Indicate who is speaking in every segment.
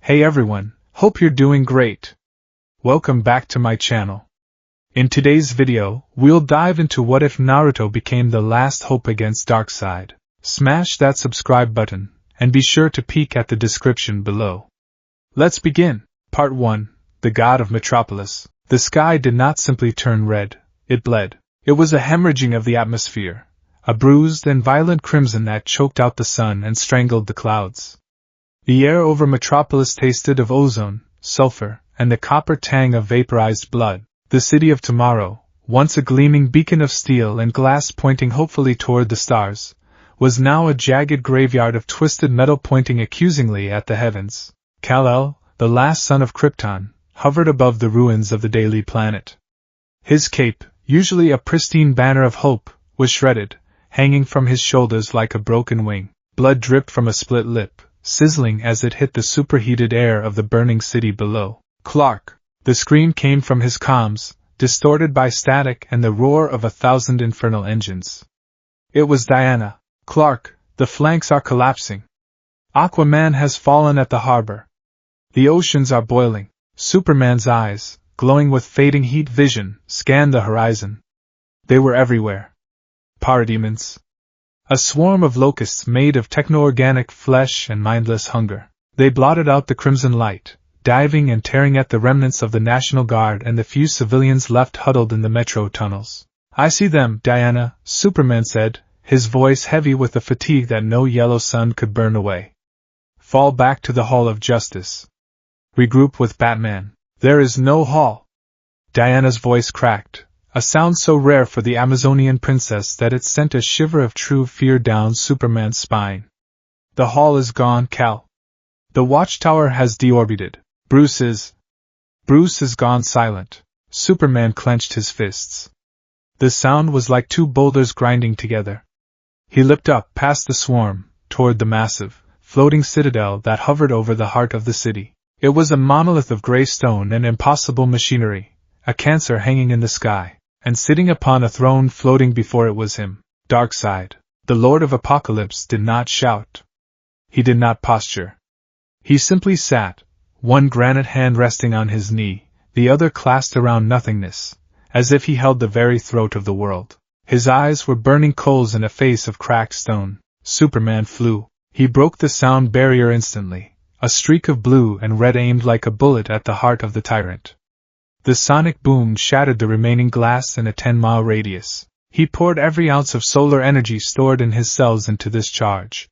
Speaker 1: Hey everyone, hope you're doing great. Welcome back to my channel. In today's video, we'll dive into what if Naruto became the last hope against Darkseid. Smash that subscribe button, and be sure to peek at the description below. Let's begin. Part 1, The God of Metropolis. The sky did not simply turn red, it bled. It was a hemorrhaging of the atmosphere, a bruised and violent crimson that choked out the sun and strangled the clouds. The air over Metropolis tasted of ozone, sulfur, and the copper tang of vaporized blood. The city of tomorrow, once a gleaming beacon of steel and glass pointing hopefully toward the stars, was now a jagged graveyard of twisted metal pointing accusingly at the heavens. Kal-El, the last son of Krypton, hovered above the ruins of the Daily Planet. His cape, usually a pristine banner of hope, was shredded, hanging from his shoulders like a broken wing. Blood dripped from a split lip, sizzling as it hit the superheated air of the burning city below. Clark! The scream came from his comms, distorted by static and the roar of 1,000 infernal engines. It was Diana. Clark, the flanks are collapsing. Aquaman has fallen at the harbor. The oceans are boiling. Superman's eyes, glowing with fading heat vision, scanned the horizon. They were everywhere. Parademons. A swarm of locusts made of techno-organic flesh and mindless hunger. They blotted out the crimson light, diving and tearing at the remnants of the National Guard and the few civilians left huddled in the metro tunnels. I see them, Diana, Superman said, his voice heavy with the fatigue that no yellow sun could burn away. Fall back to the Hall of Justice. Regroup with Batman. There is no hall. Diana's voice cracked, a sound so rare for the Amazonian princess that it sent a shiver of true fear down Superman's spine. The hall is gone, Kal. The watchtower has deorbited. Bruce is gone silent. Superman clenched his fists. The sound was like two boulders grinding together. He leapt up past the swarm, toward the massive, floating citadel that hovered over the heart of the city. It was a monolith of gray stone and impossible machinery, a cancer hanging in the sky, and sitting upon a throne floating before it was him. Darkseid, the Lord of Apocalypse, did not shout. He did not posture. He simply sat, one granite hand resting on his knee, the other clasped around nothingness, as if he held the very throat of the world. His eyes were burning coals in a face of cracked stone. Superman flew. He broke the sound barrier instantly. A streak of blue and red aimed like a bullet at the heart of the tyrant. The sonic boom shattered the remaining glass in a 10-mile radius. He poured every ounce of solar energy stored in his cells into this charge.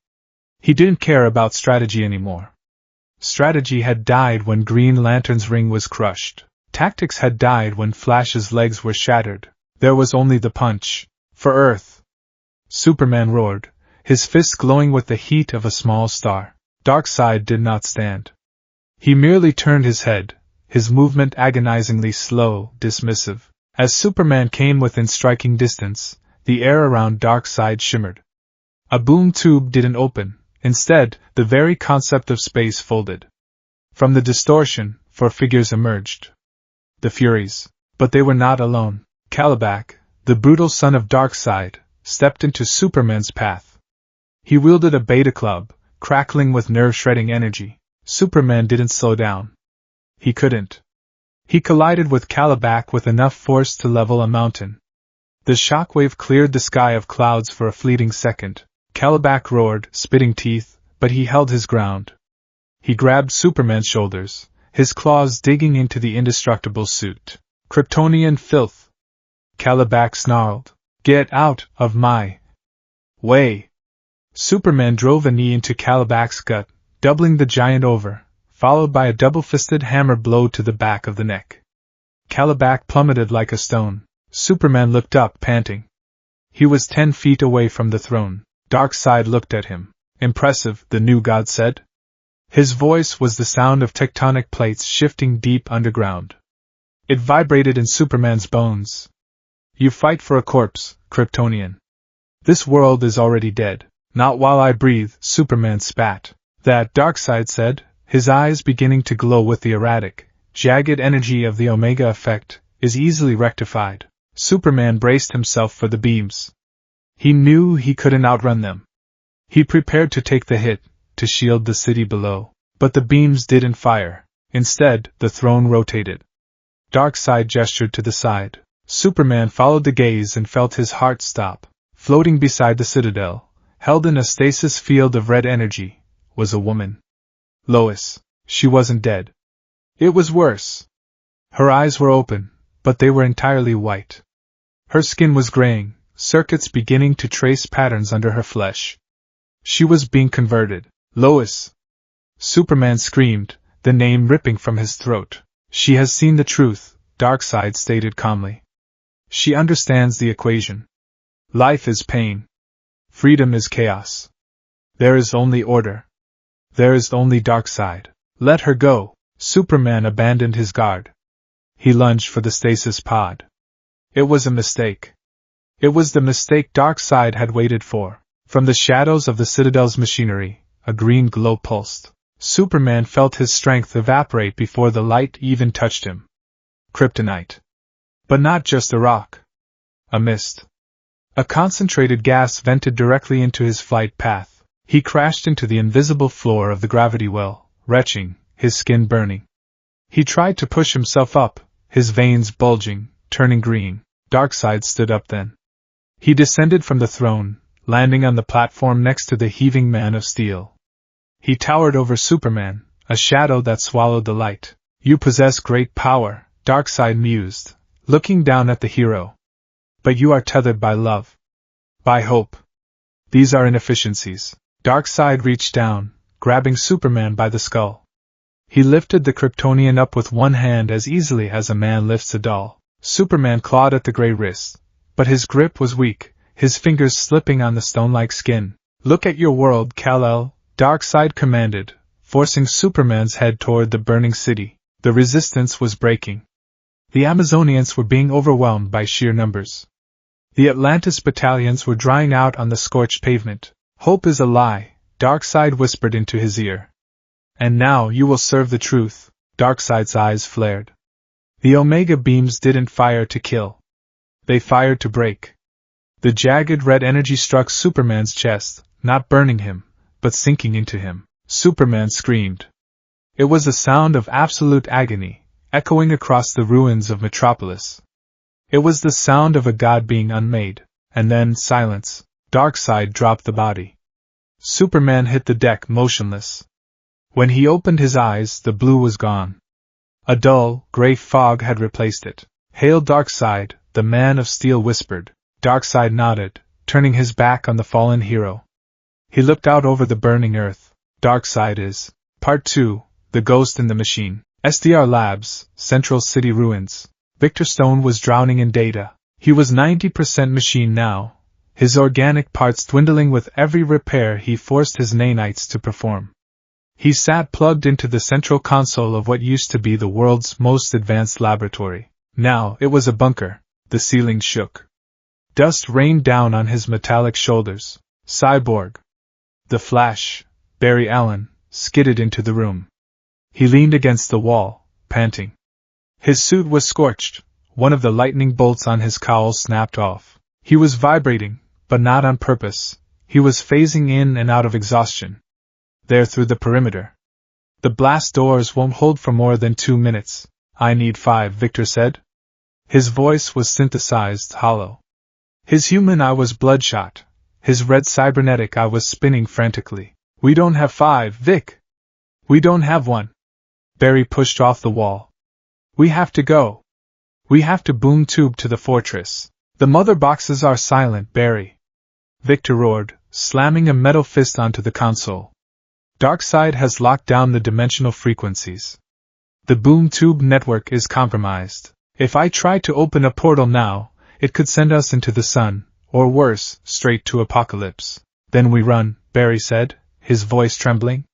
Speaker 1: He didn't care about strategy anymore. Strategy had died when Green Lantern's ring was crushed. Tactics had died when Flash's legs were shattered. There was only the punch. For Earth. Superman roared, his fists glowing with the heat of a small star. Darkseid did not stand. He merely turned his head, his movement agonizingly slow, dismissive. As Superman came within striking distance, the air around Darkseid shimmered. A boom tube didn't open. Instead, the very concept of space folded. From the distortion, 4 figures emerged. The Furies. But they were not alone. Kalibak, the brutal son of Darkseid, stepped into Superman's path. He wielded a beta club, crackling with nerve-shredding energy. Superman didn't slow down. He couldn't. He collided with Kalibak with enough force to level a mountain. The shockwave cleared the sky of clouds for a fleeting second. Kalibak roared, spitting teeth, but he held his ground. He grabbed Superman's shoulders, his claws digging into the indestructible suit. Kryptonian filth. Kalibak snarled. Get out of my way. Superman drove a knee into Kalibak's gut, doubling the giant over, followed by a double-fisted hammer blow to the back of the neck. Kalibak plummeted like a stone. Superman looked up, panting. He was 10 feet away from the throne. Darkseid looked at him. Impressive, the new god said. His voice was the sound of tectonic plates shifting deep underground. It vibrated in Superman's bones. You fight for a corpse, Kryptonian. This world is already dead. Not while I breathe, Superman spat. That, Darkseid said, his eyes beginning to glow with the erratic, jagged energy of the Omega effect, is easily rectified. Superman braced himself for the beams. He knew he couldn't outrun them. He prepared to take the hit, to shield the city below. But the beams didn't fire. Instead, the throne rotated. Darkseid gestured to the side. Superman followed the gaze and felt his heart stop. Floating beside the citadel, held in a stasis field of red energy, was a woman. Lois. She wasn't dead. It was worse. Her eyes were open, but they were entirely white. Her skin was graying, circuits beginning to trace patterns under her flesh. She was being converted. Lois! Superman screamed, the name ripping from his throat. She has seen the truth, Darkseid stated calmly. She understands the equation. Life is pain. Freedom is chaos. There is only order. There is only Darkseid. Let her go. Superman abandoned his guard. He lunged for the stasis pod. It was a mistake. It was the mistake Darkseid had waited for. From the shadows of the Citadel's machinery, a green glow pulsed. Superman felt his strength evaporate before the light even touched him. Kryptonite. But not just a rock. A mist. A concentrated gas vented directly into his flight path. He crashed into the invisible floor of the gravity well, retching, his skin burning. He tried to push himself up, his veins bulging, turning green. Darkseid stood up then. He descended from the throne, landing on the platform next to the heaving man of steel. He towered over Superman, a shadow that swallowed the light. You possess great power, Darkseid mused, looking down at the hero. But you are tethered by love. By hope. These are inefficiencies. Darkseid reached down, grabbing Superman by the skull. He lifted the Kryptonian up with one hand as easily as a man lifts a doll. Superman clawed at the gray wrist, but his grip was weak, his fingers slipping on the stone-like skin. Look at your world, Kal-El, Darkseid commanded, forcing Superman's head toward the burning city. The resistance was breaking. The Amazonians were being overwhelmed by sheer numbers. The Atlantis battalions were drying out on the scorched pavement. Hope is a lie, Darkseid whispered into his ear. And now you will serve the truth. Darkseid's eyes flared. The Omega beams didn't fire to kill. They fired to break. The jagged red energy struck Superman's chest, not burning him, but sinking into him. Superman screamed. It was a sound of absolute agony, echoing across the ruins of Metropolis. It was the sound of a god being unmade, and then silence. Darkseid dropped the body. Superman hit the deck motionless. When he opened his eyes, the blue was gone. A dull, gray fog had replaced it. Hail Darkseid, the man of steel whispered. Darkseid nodded, turning his back on the fallen hero. He looked out over the burning earth. Darkseid is. Part 2, The Ghost in the Machine. SDR Labs, Central City Ruins. Victor Stone was drowning in data. He was 90% machine now, his organic parts dwindling with every repair he forced his nanites to perform. He sat plugged into the central console of what used to be the world's most advanced laboratory. Now it was a bunker. The ceiling shook. Dust rained down on his metallic shoulders. Cyborg. The Flash, Barry Allen, skidded into the room. He leaned against the wall, panting. His suit was scorched. One of the lightning bolts on his cowl snapped off. He was vibrating, but not on purpose. He was phasing in and out of exhaustion. There through the perimeter. The blast doors won't hold for more than 2 minutes. I need 5, Victor said. His voice was synthesized, hollow. His human eye was bloodshot. His red cybernetic eye was spinning frantically. We don't have 5, Vic. We don't have 1. Barry pushed off the wall. We have to go. We have to boom tube to the fortress. The mother boxes are silent, Barry. Victor roared, slamming a metal fist onto the console. Darkseid has locked down the dimensional frequencies. The boom tube network is compromised. If I try to open a portal now, it could send us into the sun, or worse, straight to apocalypse. Then we run, Barry said, his voice trembling.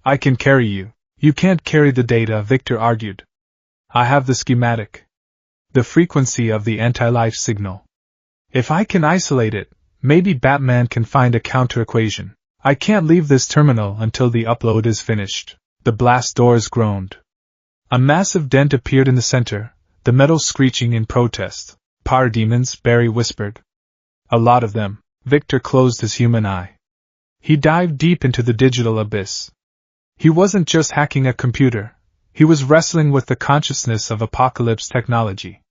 Speaker 1: I can carry you. You can't carry the data, Victor argued. I have the schematic. The frequency of the anti-life signal. If I can isolate it, maybe Batman can find a counter-equation. I can't leave this terminal until the upload is finished. The blast doors groaned. A massive dent appeared in the center, the metal screeching in protest. Power demons, Barry whispered. A lot of them. Victor closed his human eye. He dived deep into the digital abyss. He wasn't just hacking a computer, he was wrestling with the consciousness of apocalypse technology.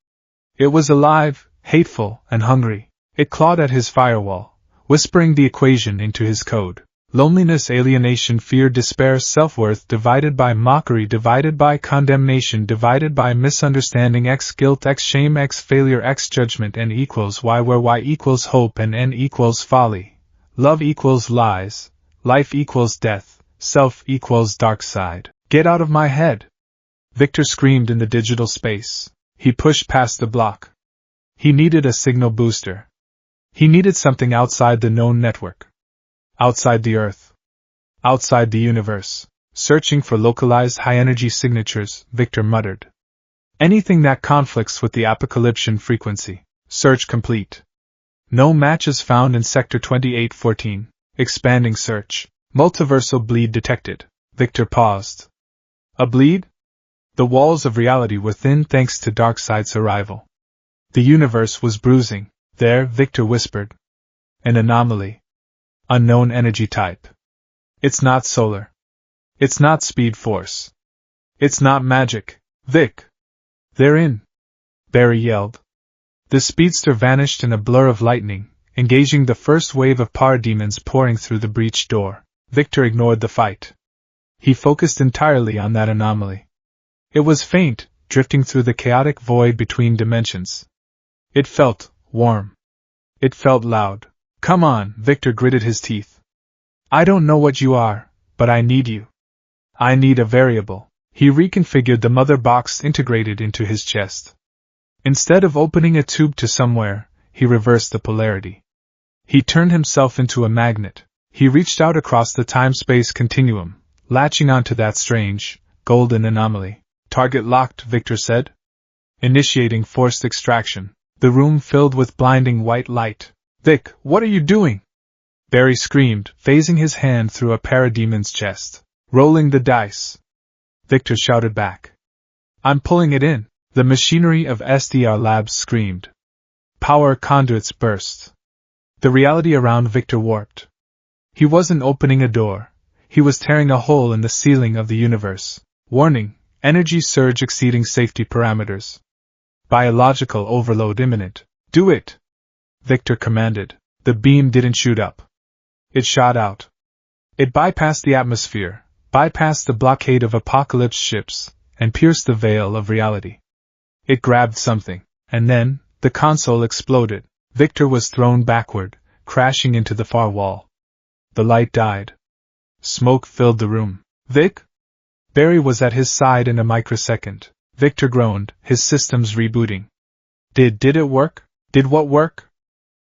Speaker 1: It was alive, hateful, and hungry. It clawed at his firewall, whispering the equation into his code. Loneliness, alienation, fear, despair, self-worth divided by mockery divided by condemnation divided by misunderstanding, x guilt, x shame, x failure, x judgment, n equals y, where y equals hope and n equals folly, love equals lies, life equals death, self equals Darkseid. Get out of my head! Victor screamed in the digital space. He pushed past the block. He needed a signal booster. He needed something outside the known network. Outside the Earth. Outside the universe. Searching for localized high-energy signatures, Victor muttered. Anything that conflicts with the apocalyptic frequency. Search complete. No matches found in Sector 2814. Expanding search. Multiversal bleed detected. Victor paused. A bleed? The walls of reality were thin thanks to Darkseid's arrival. The universe was bruising. There, Victor whispered. An anomaly. Unknown energy type. It's not solar. It's not speed force. It's not magic. Vic! They're in! Barry yelled. The speedster vanished in a blur of lightning, engaging the first wave of parademons pouring through the breached door. Victor ignored the fight. He focused entirely on that anomaly. It was faint, drifting through the chaotic void between dimensions. It felt warm. It felt loud. Come on, Victor gritted his teeth. I don't know what you are, but I need you. I need a variable. He reconfigured the mother box integrated into his chest. Instead of opening a tube to somewhere, he reversed the polarity. He turned himself into a magnet. He reached out across the time-space continuum, latching onto that strange, golden anomaly. Target locked, Victor said. Initiating forced extraction. The room filled with blinding white light. Vic, what are you doing? Barry screamed, phasing his hand through a parademon's chest. Rolling the dice. Victor shouted back. I'm pulling it in. The machinery of SDR Labs screamed. Power conduits burst. The reality around Victor warped. He wasn't opening a door. He was tearing a hole in the ceiling of the universe. Warning, energy surge exceeding safety parameters. Biological overload imminent. Do it! Victor commanded. The beam didn't shoot up. It shot out. It bypassed the atmosphere, bypassed the blockade of apocalypse ships, and pierced the veil of reality. It grabbed something, and then, the console exploded. Victor was thrown backward, crashing into the far wall. The light died. Smoke filled the room. Vic? Barry was at his side in a microsecond. Victor groaned, his systems rebooting. Did it work? Did what work?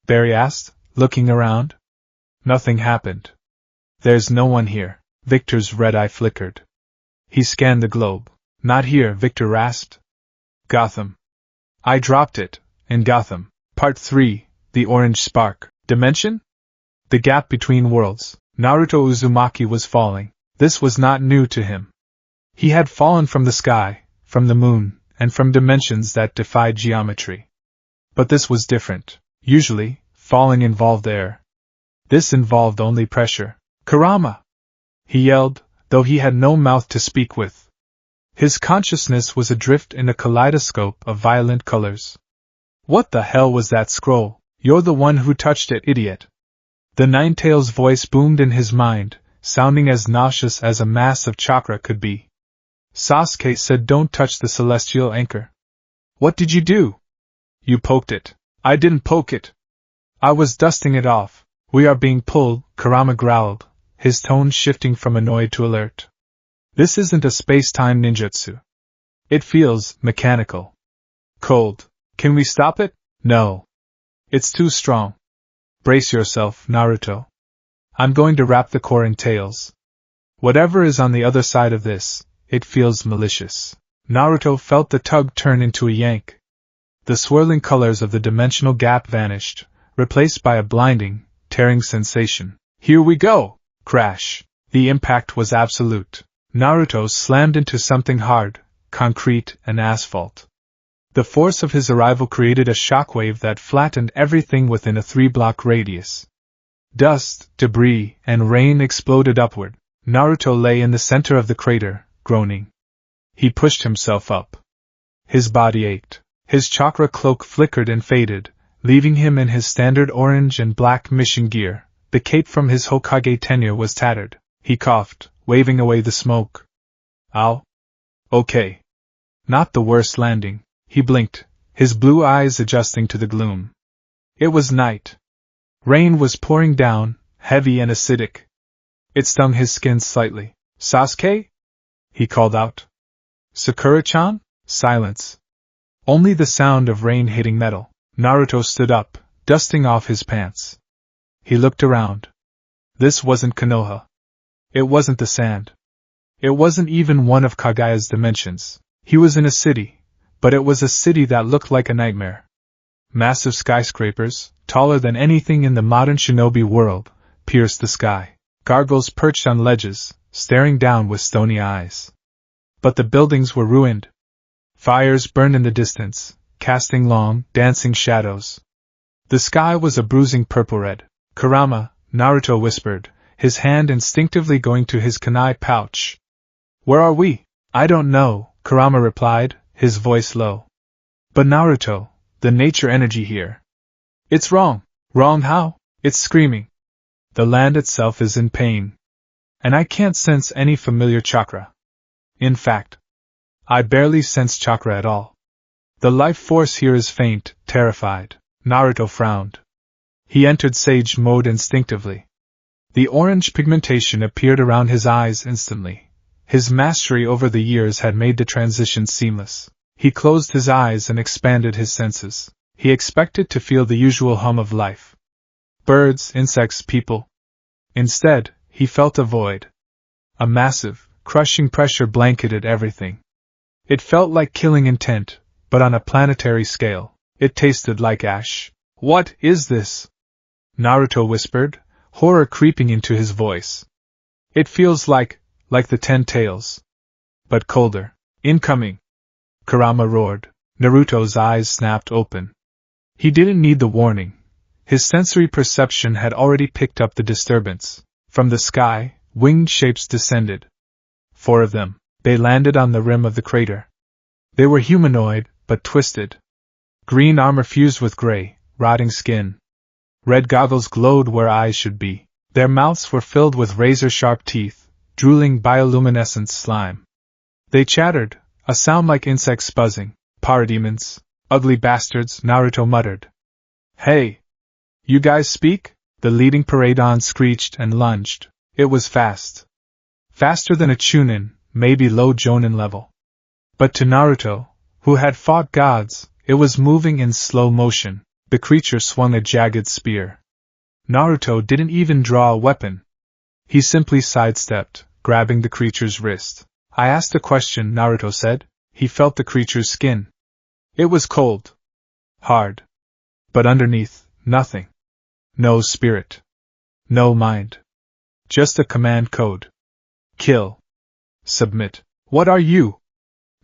Speaker 1: Barry asked, looking around. Nothing happened. There's no one here. Victor's red eye flickered. He scanned the globe. Not here, Victor rasped. Gotham. I dropped it, in Gotham. Part 3, The Orange Spark. Dimension? The gap between worlds. Naruto Uzumaki was falling. This was not new to him. He had fallen from the sky, from the moon, and from dimensions that defied geometry. But this was different. Usually, falling involved air. This involved only pressure. Kurama! He yelled, though he had no mouth to speak with. His consciousness was adrift in a kaleidoscope of violent colors. What the hell was that scroll? You're the one who touched it, idiot. The Ninetales' voice boomed in his mind, sounding as nauseous as a mass of chakra could be. Sasuke said don't touch the celestial anchor. What did you do? You poked it. I didn't poke it. I was dusting it off. We are being pulled, Kurama growled, his tone shifting from annoyed to alert. This isn't a space-time ninjutsu. It feels mechanical. Cold. Can we stop it? No. It's too strong. Brace yourself, Naruto. I'm going to wrap the core in tails. Whatever is on the other side of this, it feels malicious. Naruto felt the tug turn into a yank. The swirling colors of the dimensional gap vanished, replaced by a blinding, tearing sensation. Here we go! Crash. The impact was absolute. Naruto slammed into something hard, concrete, and asphalt. The force of his arrival created a shockwave that flattened everything within a 3-block radius. Dust, debris, and rain exploded upward. Naruto lay in the center of the crater, groaning. He pushed himself up. His body ached. His chakra cloak flickered and faded, leaving him in his standard orange and black mission gear. The cape from his Hokage tenure was tattered. He coughed, waving away the smoke. Ow. Okay. Not the worst landing. He blinked, his blue eyes adjusting to the gloom. It was night. Rain was pouring down, heavy and acidic. It stung his skin slightly. Sasuke? He called out. Sakura-chan? Silence. Only the sound of rain hitting metal. Naruto stood up, dusting off his pants. He looked around. This wasn't Konoha. It wasn't the sand. It wasn't even one of Kagaya's dimensions. He was in a city, but it was a city that looked like a nightmare. Massive skyscrapers, taller than anything in the modern shinobi world, pierced the sky. Gargoyles perched on ledges, staring down with stony eyes. But the buildings were ruined. Fires burned in the distance, casting long, dancing shadows. The sky was a bruising purple-red. Kurama, Naruto whispered, his hand instinctively going to his kunai pouch. Where are we? I don't know, Kurama replied, his voice low. But Naruto, the nature energy here. It's wrong. Wrong how? It's screaming. The land itself is in pain. And I can't sense any familiar chakra. In fact, I barely sense chakra at all. The life force here is faint, terrified. Naruto frowned. He entered sage mode instinctively. The orange pigmentation appeared around his eyes instantly. His mastery over the years had made the transition seamless. He closed his eyes and expanded his senses. He expected to feel the usual hum of life. Birds, insects, people. Instead, he felt a void. A massive, crushing pressure blanketed everything. It felt like killing intent, but on a planetary scale. It tasted like ash. What is this? Naruto whispered, horror creeping into his voice. It feels like the 10 tails. But colder. Incoming! Kurama roared. Naruto's eyes snapped open. He didn't need the warning. His sensory perception had already picked up the disturbance. From the sky, winged shapes descended. 4 of them. They landed on the rim of the crater. They were humanoid, but twisted. Green armor fused with gray, rotting skin. Red goggles glowed where eyes should be. Their mouths were filled with razor-sharp teeth, drooling bioluminescent slime. They chattered, a sound like insects buzzing. Parademons, ugly bastards, Naruto muttered. Hey! You guys speak? The leading paradon screeched and lunged. It was fast. Faster than a chunin, maybe low jonin level. But to Naruto, who had fought gods, it was moving in slow motion. The creature swung a jagged spear. Naruto didn't even draw a weapon. He simply sidestepped, grabbing the creature's wrist. I asked a question, Naruto said. He felt the creature's skin. It was cold. Hard. But underneath, nothing. No spirit. No mind. Just a command code. Kill. Submit. What are you?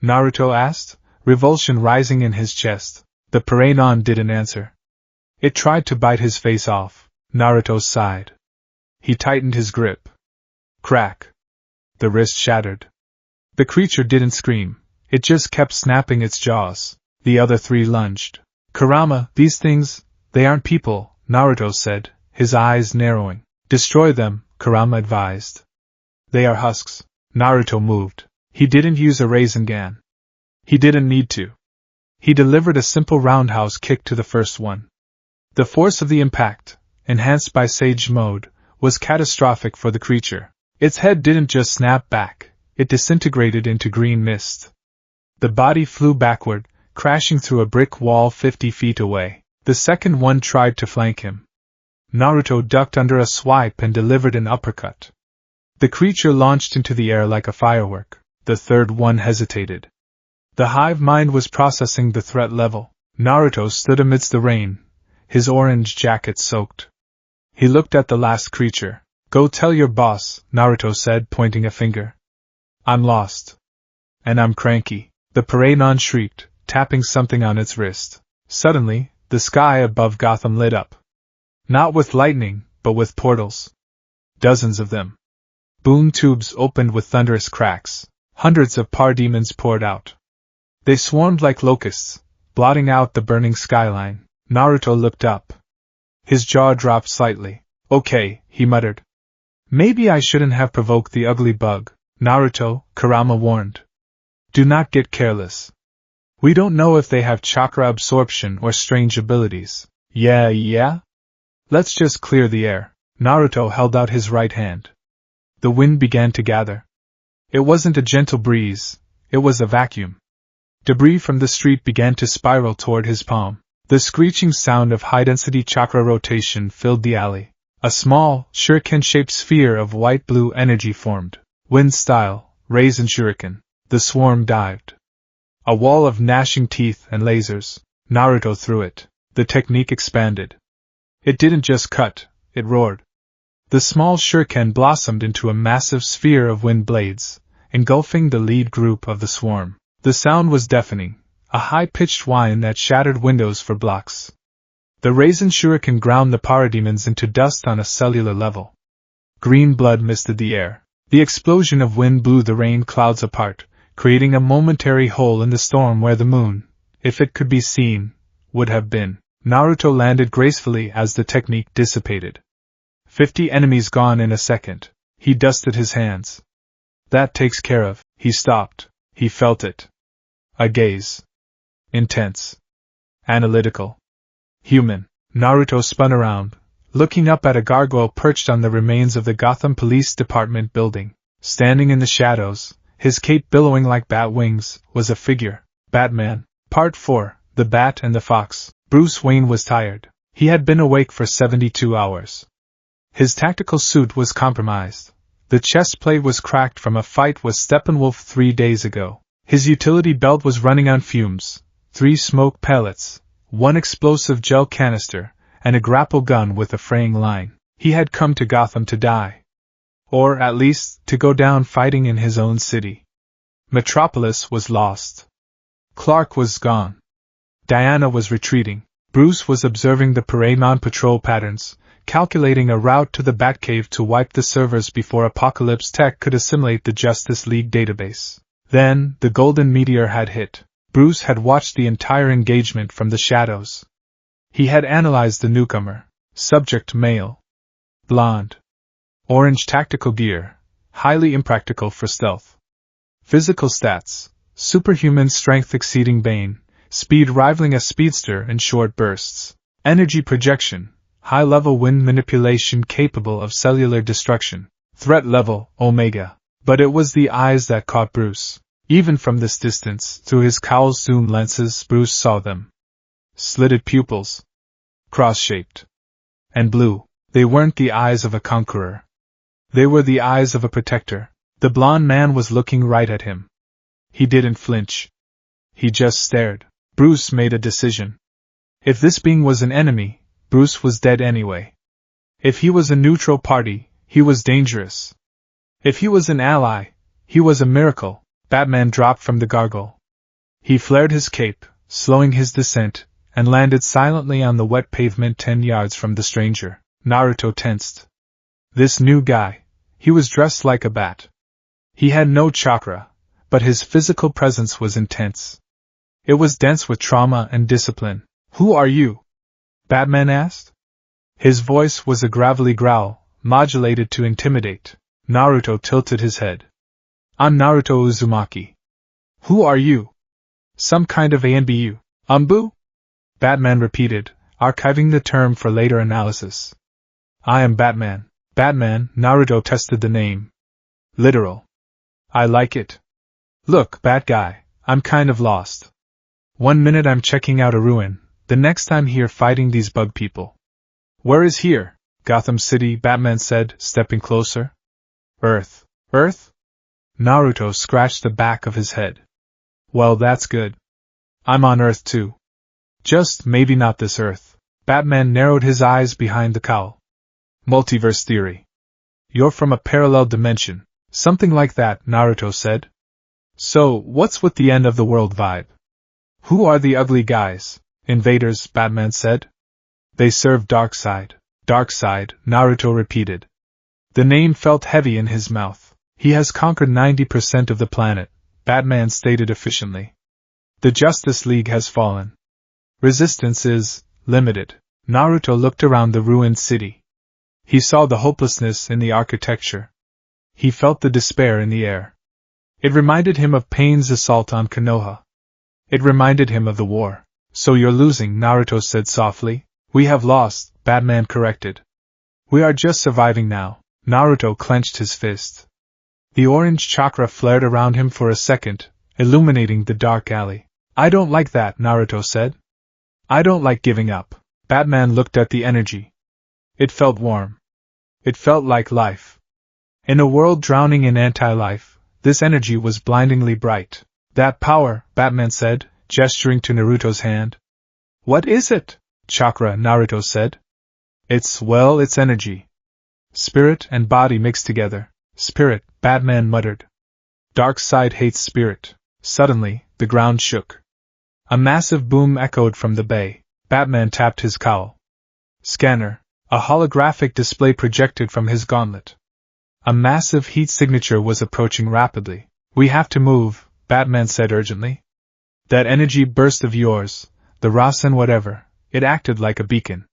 Speaker 1: Naruto asked, revulsion rising in his chest. The Paradon didn't answer. It tried to bite his face off. Naruto sighed. He tightened his grip. Crack. The wrist shattered. The creature didn't scream. It just kept snapping its jaws. The other 3 lunged. Kurama, these things, they aren't people, Naruto said, his eyes narrowing. Destroy them, Kurama advised. They are husks. Naruto moved. He didn't use a Rasengan. He didn't need to. He delivered a simple roundhouse kick to the first one. The force of the impact, enhanced by Sage Mode, was catastrophic for the creature. Its head didn't just snap back, it disintegrated into green mist. The body flew backward, crashing through a brick wall 50 feet away. The second one tried to flank him. Naruto ducked under a swipe and delivered an uppercut. The creature launched into the air like a firework. The third one hesitated. The hive mind was processing the threat level. Naruto stood amidst the rain, his orange jacket soaked. He looked at the last creature. Go tell your boss, Naruto said, pointing a finger. I'm lost. And I'm cranky. The Paradon shrieked, tapping something on its wrist. Suddenly, the sky above Gotham lit up. Not with lightning, but with portals. Dozens of them. Boom tubes opened with thunderous cracks. Hundreds of parademons poured out. They swarmed like locusts, blotting out the burning skyline. Naruto looked up. His jaw dropped slightly. Okay, he muttered. Maybe I shouldn't have provoked the ugly bug. Naruto, Kurama warned. Do not get careless. We don't know if they have chakra absorption or strange abilities. Yeah? Let's just clear the air. Naruto held out his right hand. The wind began to gather. It wasn't a gentle breeze, it was a vacuum. Debris from the street began to spiral toward his palm. The screeching sound of high-density chakra rotation filled the alley. A small, shuriken-shaped sphere of white-blue energy formed. Wind-style, Raisin Shuriken. The swarm dived. A wall of gnashing teeth and lasers. Naruto threw it. The technique expanded. It didn't just cut, it roared. The small shuriken blossomed into a massive sphere of wind blades, engulfing the lead group of the swarm. The sound was deafening, a high-pitched whine that shattered windows for blocks. The Raisin Shuriken ground the parademons into dust on a cellular level. Green blood misted the air. The explosion of wind blew the rain clouds apart, creating a momentary hole in the storm where the moon, if it could be seen, would have been. Naruto landed gracefully as the technique dissipated. 50 enemies gone in a second. He dusted his hands. That takes care of. He stopped. He felt it. A gaze. Intense. Analytical. Human. Naruto spun around, looking up at a gargoyle perched on the remains of the Gotham Police Department building. Standing in the shadows, his cape billowing like bat wings, was a figure. Batman. Part 4, The Bat and the Fox. Bruce Wayne was tired. He had been awake for 72 hours. His tactical suit was compromised. The chest plate was cracked from a fight with Steppenwolf 3 days ago. His utility belt was running on fumes. 3 smoke pellets, 1 explosive gel canister, and a grapple gun with a fraying line. He had come to Gotham to die. Or, at least, to go down fighting in his own city. Metropolis was lost. Clark was gone. Diana was retreating. Bruce was observing the Paramount patrol patterns, calculating a route to the Batcave to wipe the servers before Apocalypse Tech could assimilate the Justice League database. Then, the golden meteor had hit. Bruce had watched the entire engagement from the shadows. He had analyzed the newcomer. Subject male. Blonde. Orange tactical gear, highly impractical for stealth. Physical stats, superhuman strength exceeding Bane, speed rivaling a speedster in short bursts. Energy projection, high-level wind manipulation capable of cellular destruction. Threat level, Omega. But it was the eyes that caught Bruce. Even from this distance, through his cowl's zoom lenses, Bruce saw them. Slitted pupils. Cross-shaped. And blue. They weren't the eyes of a conqueror. They were the eyes of a protector. The blond man was looking right at him. He didn't flinch. He just stared. Bruce made a decision. If this being was an enemy, Bruce was dead anyway. If he was a neutral party, he was dangerous. If he was an ally, he was a miracle. Batman dropped from the gargoyle. He flared his cape, slowing his descent, and landed silently on the wet pavement 10 yards from the stranger. Naruto tensed. This new guy, he was dressed like a bat. He had no chakra, but his physical presence was intense. It was dense with trauma and discipline. Who are you? Batman asked. His voice was a gravelly growl, modulated to intimidate. Naruto tilted his head. I'm Naruto Uzumaki. Who are you? Some kind of ANBU. Umbu? Batman repeated, archiving the term for later analysis. I am Batman. Batman, Naruto tested the name. Literal. I like it. Look, Bat Guy, I'm kind of lost. 1 minute I'm checking out a ruin, the next I'm here fighting these bug people. Where is here? Gotham City, Batman said, stepping closer. Earth. Earth? Naruto scratched the back of his head. Well, that's good. I'm on Earth too. Just maybe not this Earth. Batman narrowed his eyes behind the cowl. Multiverse theory. You're from a parallel dimension. Something like that, Naruto said. So, what's with the end of the world vibe? Who are the ugly guys? Invaders, Batman said. They serve Darkseid. Darkseid, Naruto repeated. The name felt heavy in his mouth. He has conquered 90% of the planet, Batman stated efficiently. The Justice League has fallen. Resistance is limited. Naruto looked around the ruined city. He saw the hopelessness in the architecture. He felt the despair in the air. It reminded him of Pain's assault on Konoha. It reminded him of the war. So you're losing, Naruto said softly. We have lost, Batman corrected. We are just surviving now. Naruto clenched his fist. The orange chakra flared around him for a second, illuminating the dark alley. I don't like that, Naruto said. I don't like giving up. Batman looked at the energy. It felt warm. It felt like life. In a world drowning in anti-life, this energy was blindingly bright. That power, Batman said, gesturing to Naruto's hand. What is it? Chakra, Naruto said. It's energy. Spirit and body mixed together. Spirit, Batman muttered. Darkseid hates spirit. Suddenly, the ground shook. A massive boom echoed from the bay. Batman tapped his cowl. Scanner. A holographic display projected from his gauntlet. A massive heat signature was approaching rapidly. We have to move, Batman said urgently. That energy burst of yours, the Rasen whatever, it acted like a beacon.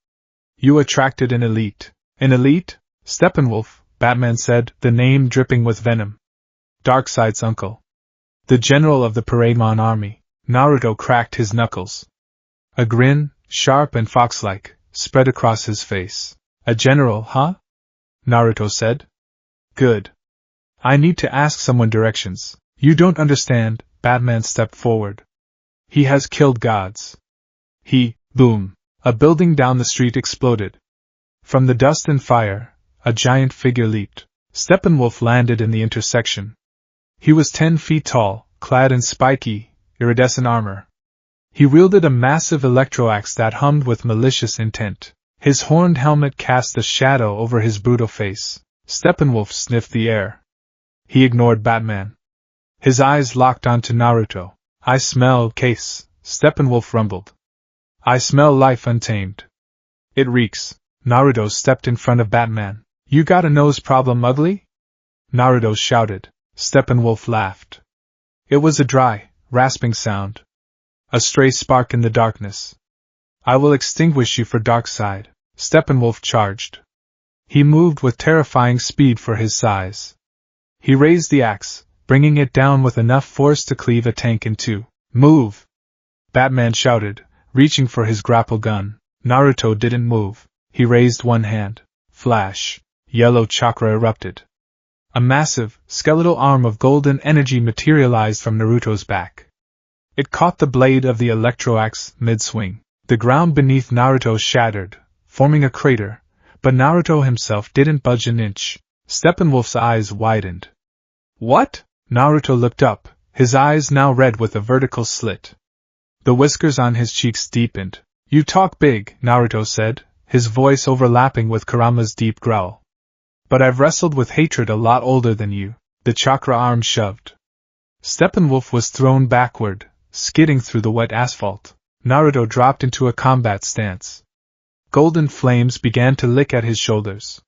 Speaker 1: You attracted an elite. An elite? Steppenwolf, Batman said, the name dripping with venom. Darkseid's uncle. The general of the Paramon army. Naruto cracked his knuckles. A grin, sharp and fox-like, spread across his face. A general, huh? Naruto said. Good. I need to ask someone directions. You don't understand, Batman stepped forward. He has killed gods. Boom. A building down the street exploded. From the dust and fire, a giant figure leaped. Steppenwolf landed in the intersection. He was 10 feet tall, clad in spiky, iridescent armor. He wielded a massive electroaxe that hummed with malicious intent. His horned helmet cast a shadow over his brutal face. Steppenwolf sniffed the air. He ignored Batman. His eyes locked onto Naruto. I smell case, Steppenwolf rumbled. I smell life untamed. It reeks. Naruto stepped in front of Batman. You got a nose problem, ugly? Naruto shouted. Steppenwolf laughed. It was a dry, rasping sound. A stray spark in the darkness. I will extinguish you for Darkseid. Steppenwolf charged. He moved with terrifying speed for his size. He raised the axe, bringing it down with enough force to cleave a tank in two. Move! Batman shouted, reaching for his grapple gun. Naruto didn't move. He raised one hand. Flash. Yellow chakra erupted. A massive, skeletal arm of golden energy materialized from Naruto's back. It caught the blade of the electroaxe mid-swing. The ground beneath Naruto shattered, forming a crater, but Naruto himself didn't budge an inch. Steppenwolf's eyes widened. What? Naruto looked up, his eyes now red with a vertical slit. The whiskers on his cheeks deepened. You talk big, Naruto said, his voice overlapping with Kurama's deep growl. But I've wrestled with hatred a lot older than you. The chakra arm shoved. Steppenwolf was thrown backward, skidding through the wet asphalt. Naruto dropped into a combat stance. Golden flames began to lick at his shoulders.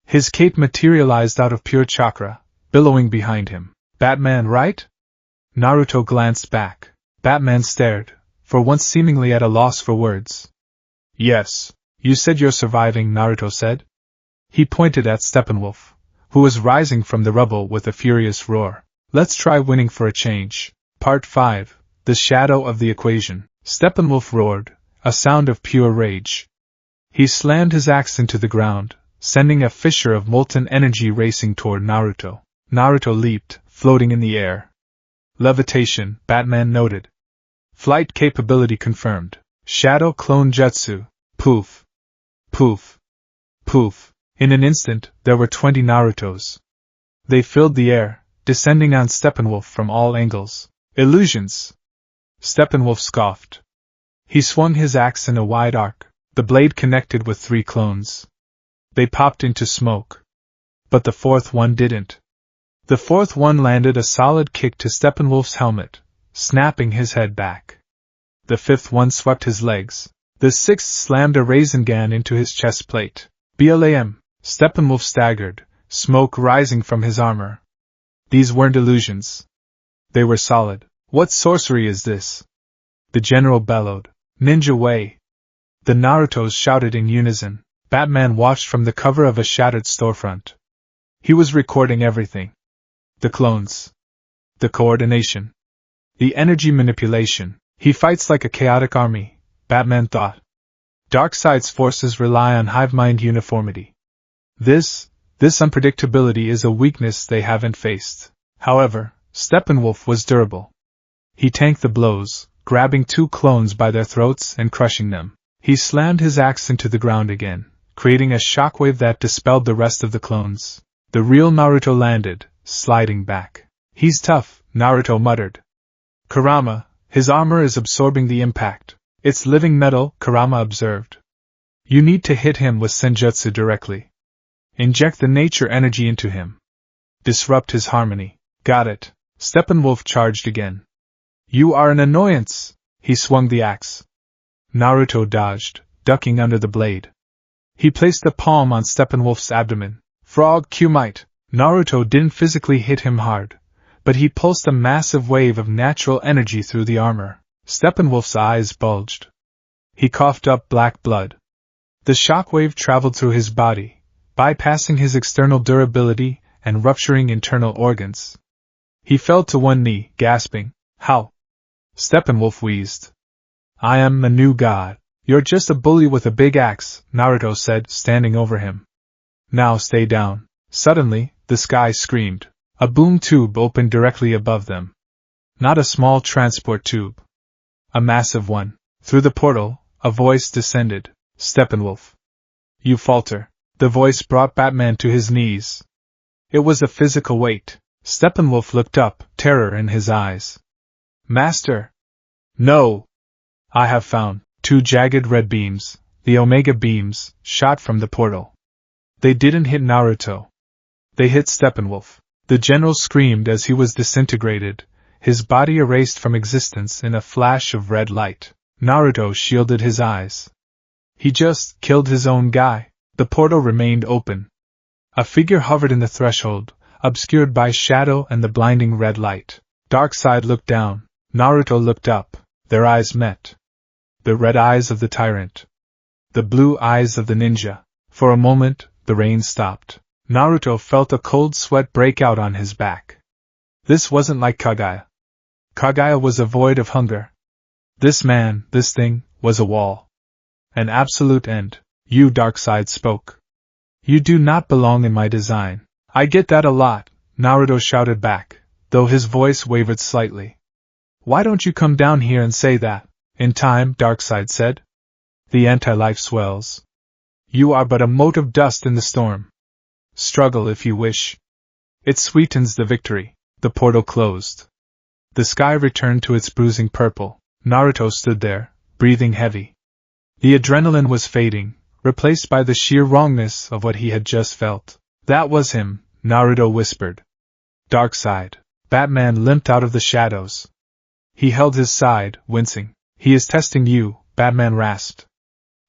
Speaker 1: His cape materialized out of pure chakra, billowing behind him. Batman, right? Naruto glanced back. Batman stared, for once seemingly at a loss for words. Yes. You said you're surviving, Naruto said. He pointed at Steppenwolf, who was rising from the rubble with a furious roar. Let's try winning for a change. Part 5. The Shadow of the Equation. Steppenwolf roared, a sound of pure rage. He slammed his axe into the ground, sending a fissure of molten energy racing toward Naruto. Naruto leaped, floating in the air. Levitation, Batman noted. Flight capability confirmed. Shadow clone jutsu. Poof. Poof. Poof. In an instant, there were 20 Narutos. They filled the air, descending on Steppenwolf from all angles. Illusions! Steppenwolf scoffed. He swung his axe in a wide arc. The blade connected with 3 clones. They popped into smoke. But the 4th one didn't. The 4th one landed a solid kick to Steppenwolf's helmet, snapping his head back. The 5th one swept his legs. The 6th slammed a Rasengan into his chest plate. BLAM! Steppenwolf staggered, smoke rising from his armor. These weren't illusions. They were solid. What sorcery is this? The general bellowed. Ninja way! The Narutos shouted in unison. Batman watched from the cover of a shattered storefront. He was recording everything. The clones. The coordination. The energy manipulation. He fights like a chaotic army, Batman thought. Darkseid's forces rely on hive mind uniformity. This unpredictability is a weakness they haven't faced. However, Steppenwolf was durable. He tanked the blows, grabbing 2 clones by their throats and crushing them. He slammed his axe into the ground again, creating a shockwave that dispelled the rest of the clones. The real Naruto landed, sliding back. He's tough, Naruto muttered. Kurama, his armor is absorbing the impact. It's living metal, Kurama observed. You need to hit him with senjutsu directly. Inject the nature energy into him. Disrupt his harmony. Got it. Steppenwolf charged again. You are an annoyance! He swung the axe. Naruto dodged, ducking under the blade. He placed a palm on Steppenwolf's abdomen. Frog Q-might. Naruto didn't physically hit him hard, but he pulsed a massive wave of natural energy through the armor. Steppenwolf's eyes bulged. He coughed up black blood. The shockwave traveled through his body, bypassing his external durability and rupturing internal organs. He fell to one knee, gasping. How? Steppenwolf wheezed. I am a new god. You're just a bully with a big axe, Naruto said, standing over him. Now stay down. Suddenly, the sky screamed. A boom tube opened directly above them. Not a small transport tube. A massive one. Through the portal, a voice descended. Steppenwolf. You falter. The voice brought Batman to his knees. It was a physical weight. Steppenwolf looked up, terror in his eyes. Master! No! I have found 2 jagged red beams, the Omega beams, shot from the portal. They didn't hit Naruto. They hit Steppenwolf. The general screamed as he was disintegrated, his body erased from existence in a flash of red light. Naruto shielded his eyes. He just killed his own guy. The portal remained open. A figure hovered in the threshold, obscured by shadow and the blinding red light. Darkseid looked down. Naruto looked up. Their eyes met. The red eyes of the tyrant. The blue eyes of the ninja. For a moment, the rain stopped. Naruto felt a cold sweat break out on his back. This wasn't like Kaguya. Kaguya was a void of hunger. This thing, was a wall. An absolute end. You, Darkseid spoke. You do not belong in my design. I get that a lot, Naruto shouted back, though his voice wavered slightly. Why don't you come down here and say that? In time, Darkseid said. The anti-life swells. You are but a mote of dust in the storm. Struggle if you wish. It sweetens the victory. The portal closed. The sky returned to its bruising purple. Naruto stood there, breathing heavy. The adrenaline was fading, replaced by the sheer wrongness of what he had just felt. That was him, Naruto whispered. Darkseid. Batman limped out of the shadows. He held his side, wincing. He is testing you, Batman rasped.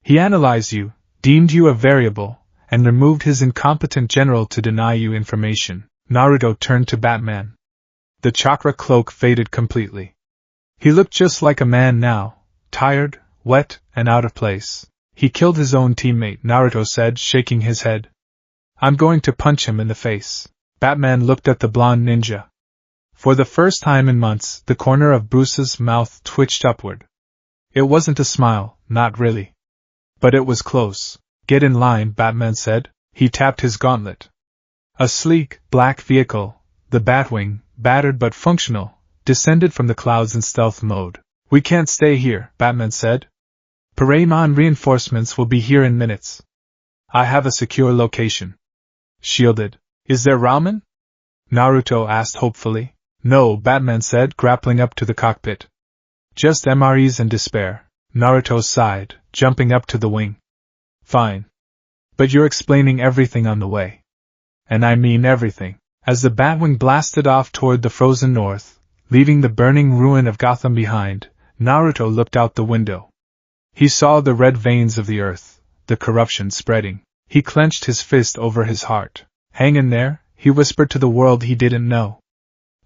Speaker 1: He analyzed you, deemed you a variable, and removed his incompetent general to deny you information. Naruto turned to Batman. The chakra cloak faded completely. He looked just like a man now, tired, wet, and out of place. He killed his own teammate, Naruto said, shaking his head. I'm going to punch him in the face. Batman looked at the blonde ninja. For the first time in months, the corner of Bruce's mouth twitched upward. It wasn't a smile, not really. But it was close. Get in line, Batman said. He tapped his gauntlet. A sleek, black vehicle, the Batwing, battered but functional, descended from the clouds in stealth mode. We can't stay here, Batman said. Paramount reinforcements will be here in minutes. I have a secure location. Shielded. Is there ramen? Naruto asked hopefully. No, Batman said, grappling up to the cockpit. Just MREs and despair. Naruto sighed, jumping up to the wing. Fine. But you're explaining everything on the way. And I mean everything. As the Batwing blasted off toward the frozen north, leaving the burning ruin of Gotham behind, Naruto looked out the window. He saw the red veins of the earth, the corruption spreading. He clenched his fist over his heart. Hang in there, he whispered to the world he didn't know.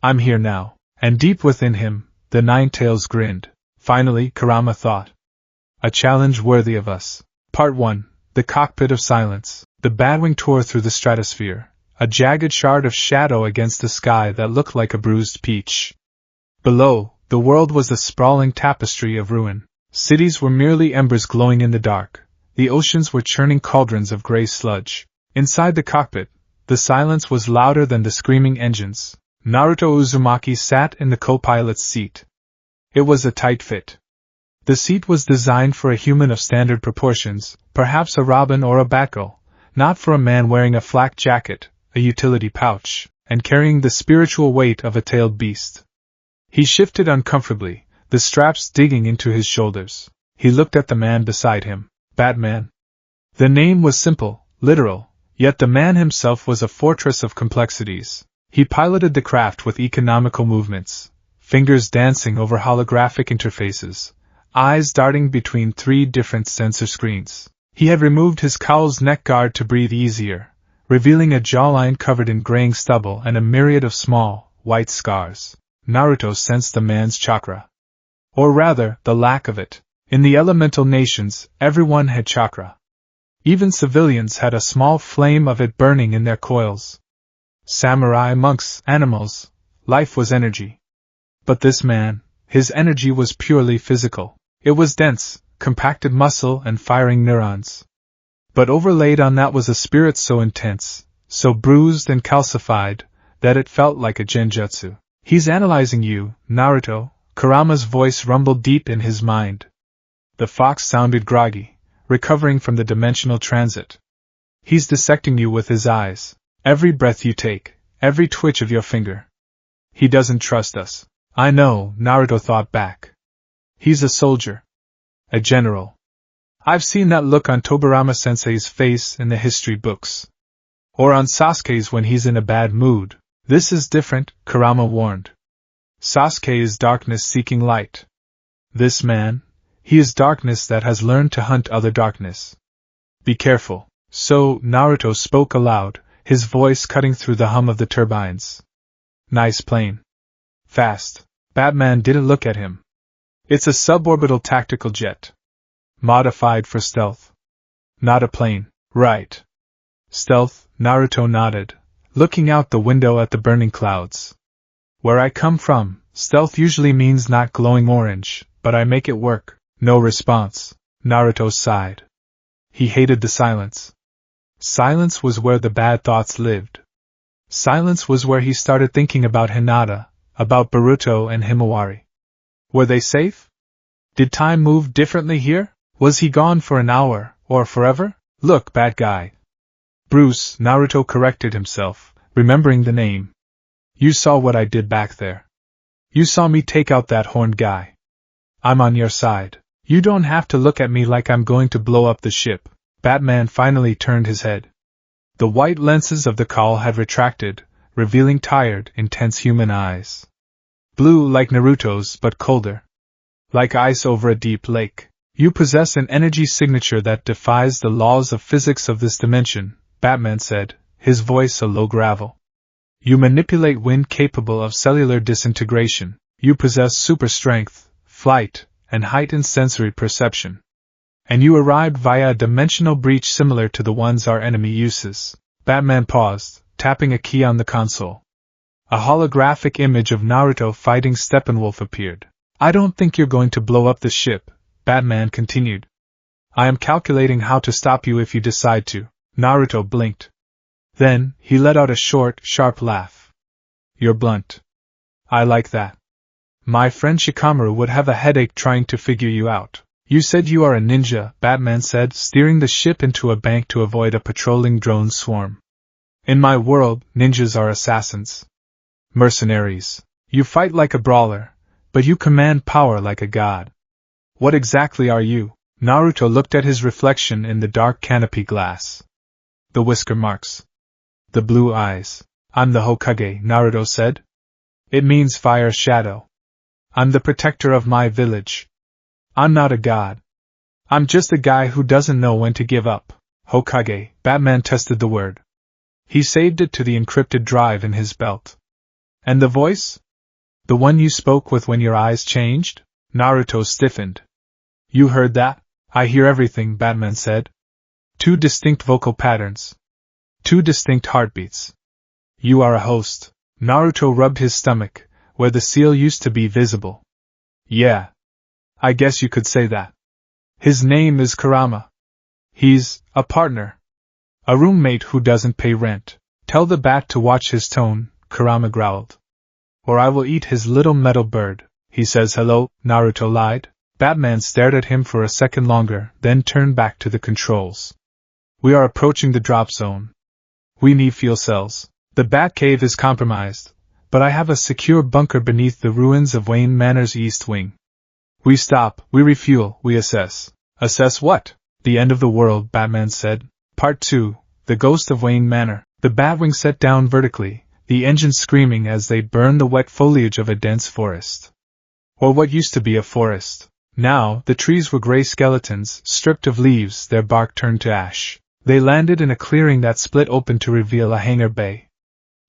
Speaker 1: I'm here now. And deep within him, the Nine-Tails grinned. Finally, Kurama thought. A challenge worthy of us. Part 1. The Cockpit of Silence. The Batwing tore through the stratosphere, a jagged shard of shadow against the sky that looked like a bruised peach. Below, the world was a sprawling tapestry of ruin. Cities were merely embers glowing in the dark. The oceans were churning cauldrons of gray sludge. Inside the cockpit, the silence was louder than the screaming engines. Naruto Uzumaki sat in the co-pilot's seat. It was a tight fit. The seat was designed for a human of standard proportions, perhaps a robin or a batgirl, not for a man wearing a flak jacket, a utility pouch, and carrying the spiritual weight of a tailed beast. He shifted uncomfortably, the straps digging into his shoulders. He looked at the man beside him. Batman. The name was simple, literal, yet the man himself was a fortress of complexities. He piloted the craft with economical movements, fingers dancing over holographic interfaces, eyes darting between 3 different sensor screens. He had removed his cowl's neck guard to breathe easier, revealing a jawline covered in graying stubble and a myriad of small, white scars. Naruto sensed the man's chakra. Or rather, the lack of it. In the elemental nations, everyone had chakra. Even civilians had a small flame of it burning in their coils. Samurai, monks, animals, life was energy. But this man, his energy was purely physical. It was dense, compacted muscle and firing neurons. But overlaid on that was a spirit so intense, so bruised and calcified, that it felt like a genjutsu. He's analyzing you, Naruto, Kurama's voice rumbled deep in his mind. The fox sounded groggy, recovering from the dimensional transit. He's dissecting you with his eyes. Every breath you take, every twitch of your finger. He doesn't trust us. I know, Naruto thought back. He's a soldier. A general. I've seen that look on Tobirama-sensei's face in the history books. Or on Sasuke's when he's in a bad mood. This is different, Kurama warned. Sasuke is darkness seeking light. This man, he is darkness that has learned to hunt other darkness. Be careful. So, Naruto spoke aloud, his voice cutting through the hum of the turbines. Nice plane. Fast. Batman didn't look at him. It's a suborbital tactical jet. Modified for stealth. Not a plane. Right. Stealth, Naruto nodded, looking out the window at the burning clouds. Where I come from, stealth usually means not glowing orange, but I make it work. No response. Naruto sighed. He hated the silence. Silence was where the bad thoughts lived. Silence was where he started thinking about Hinata, about Boruto and Himawari. Were they safe? Did time move differently here? Was he gone for an hour, or forever? Look, bad guy. Bruce, Naruto corrected himself, remembering the name. You saw what I did back there. You saw me take out that horned guy. I'm on your side. You don't have to look at me like I'm going to blow up the ship. Batman finally turned his head. The white lenses of the cowl had retracted, revealing tired, intense human eyes. Blue like Naruto's, but colder. Like ice over a deep lake. You possess an energy signature that defies the laws of physics of this dimension, Batman said, his voice a low gravel. You manipulate wind capable of cellular disintegration. You possess super strength, flight, and heightened sensory perception. And you arrived via a dimensional breach similar to the ones our enemy uses. Batman paused, tapping a key on the console. A holographic image of Naruto fighting Steppenwolf appeared. I don't think you're going to blow up the ship, Batman continued. I am calculating how to stop you if you decide to. Naruto blinked. Then, he let out a short, sharp laugh. You're blunt. I like that. My friend Shikamaru would have a headache trying to figure you out. You said you are a ninja, Batman said, steering the ship into a bank to avoid a patrolling drone swarm. In my world, ninjas are assassins. Mercenaries. You fight like a brawler, but you command power like a god. What exactly are you? Naruto looked at his reflection in the dark canopy glass. The whisker marks. The blue eyes. I'm the Hokage, Naruto said. It means fire shadow. I'm the protector of my village. I'm not a god. I'm just a guy who doesn't know when to give up. Hokage, Batman tested the word. He saved it to the encrypted drive in his belt. And the voice? The one you spoke with when your eyes changed? Naruto stiffened. You heard that? I hear everything, Batman said. 2 distinct vocal patterns. 2 distinct heartbeats. You are a host. Naruto rubbed his stomach, where the seal used to be visible. Yeah. I guess you could say that. His name is Kurama. He's a partner. A roommate who doesn't pay rent. Tell the bat to watch his tone, Kurama growled. Or I will eat his little metal bird. He says hello, Naruto lied. Batman stared at him for a second longer, then turned back to the controls. We are approaching the drop zone. We need fuel cells. The bat cave is compromised, but I have a secure bunker beneath the ruins of Wayne Manor's east wing. We stop, we refuel, we assess. Assess what? The end of the world, Batman said. Part 2, The Ghost of Wayne Manor. The Batwing set down vertically, the engine screaming as they burned the wet foliage of a dense forest. Or what used to be a forest. Now, the trees were gray skeletons, stripped of leaves, their bark turned to ash. They landed in a clearing that split open to reveal a hangar bay.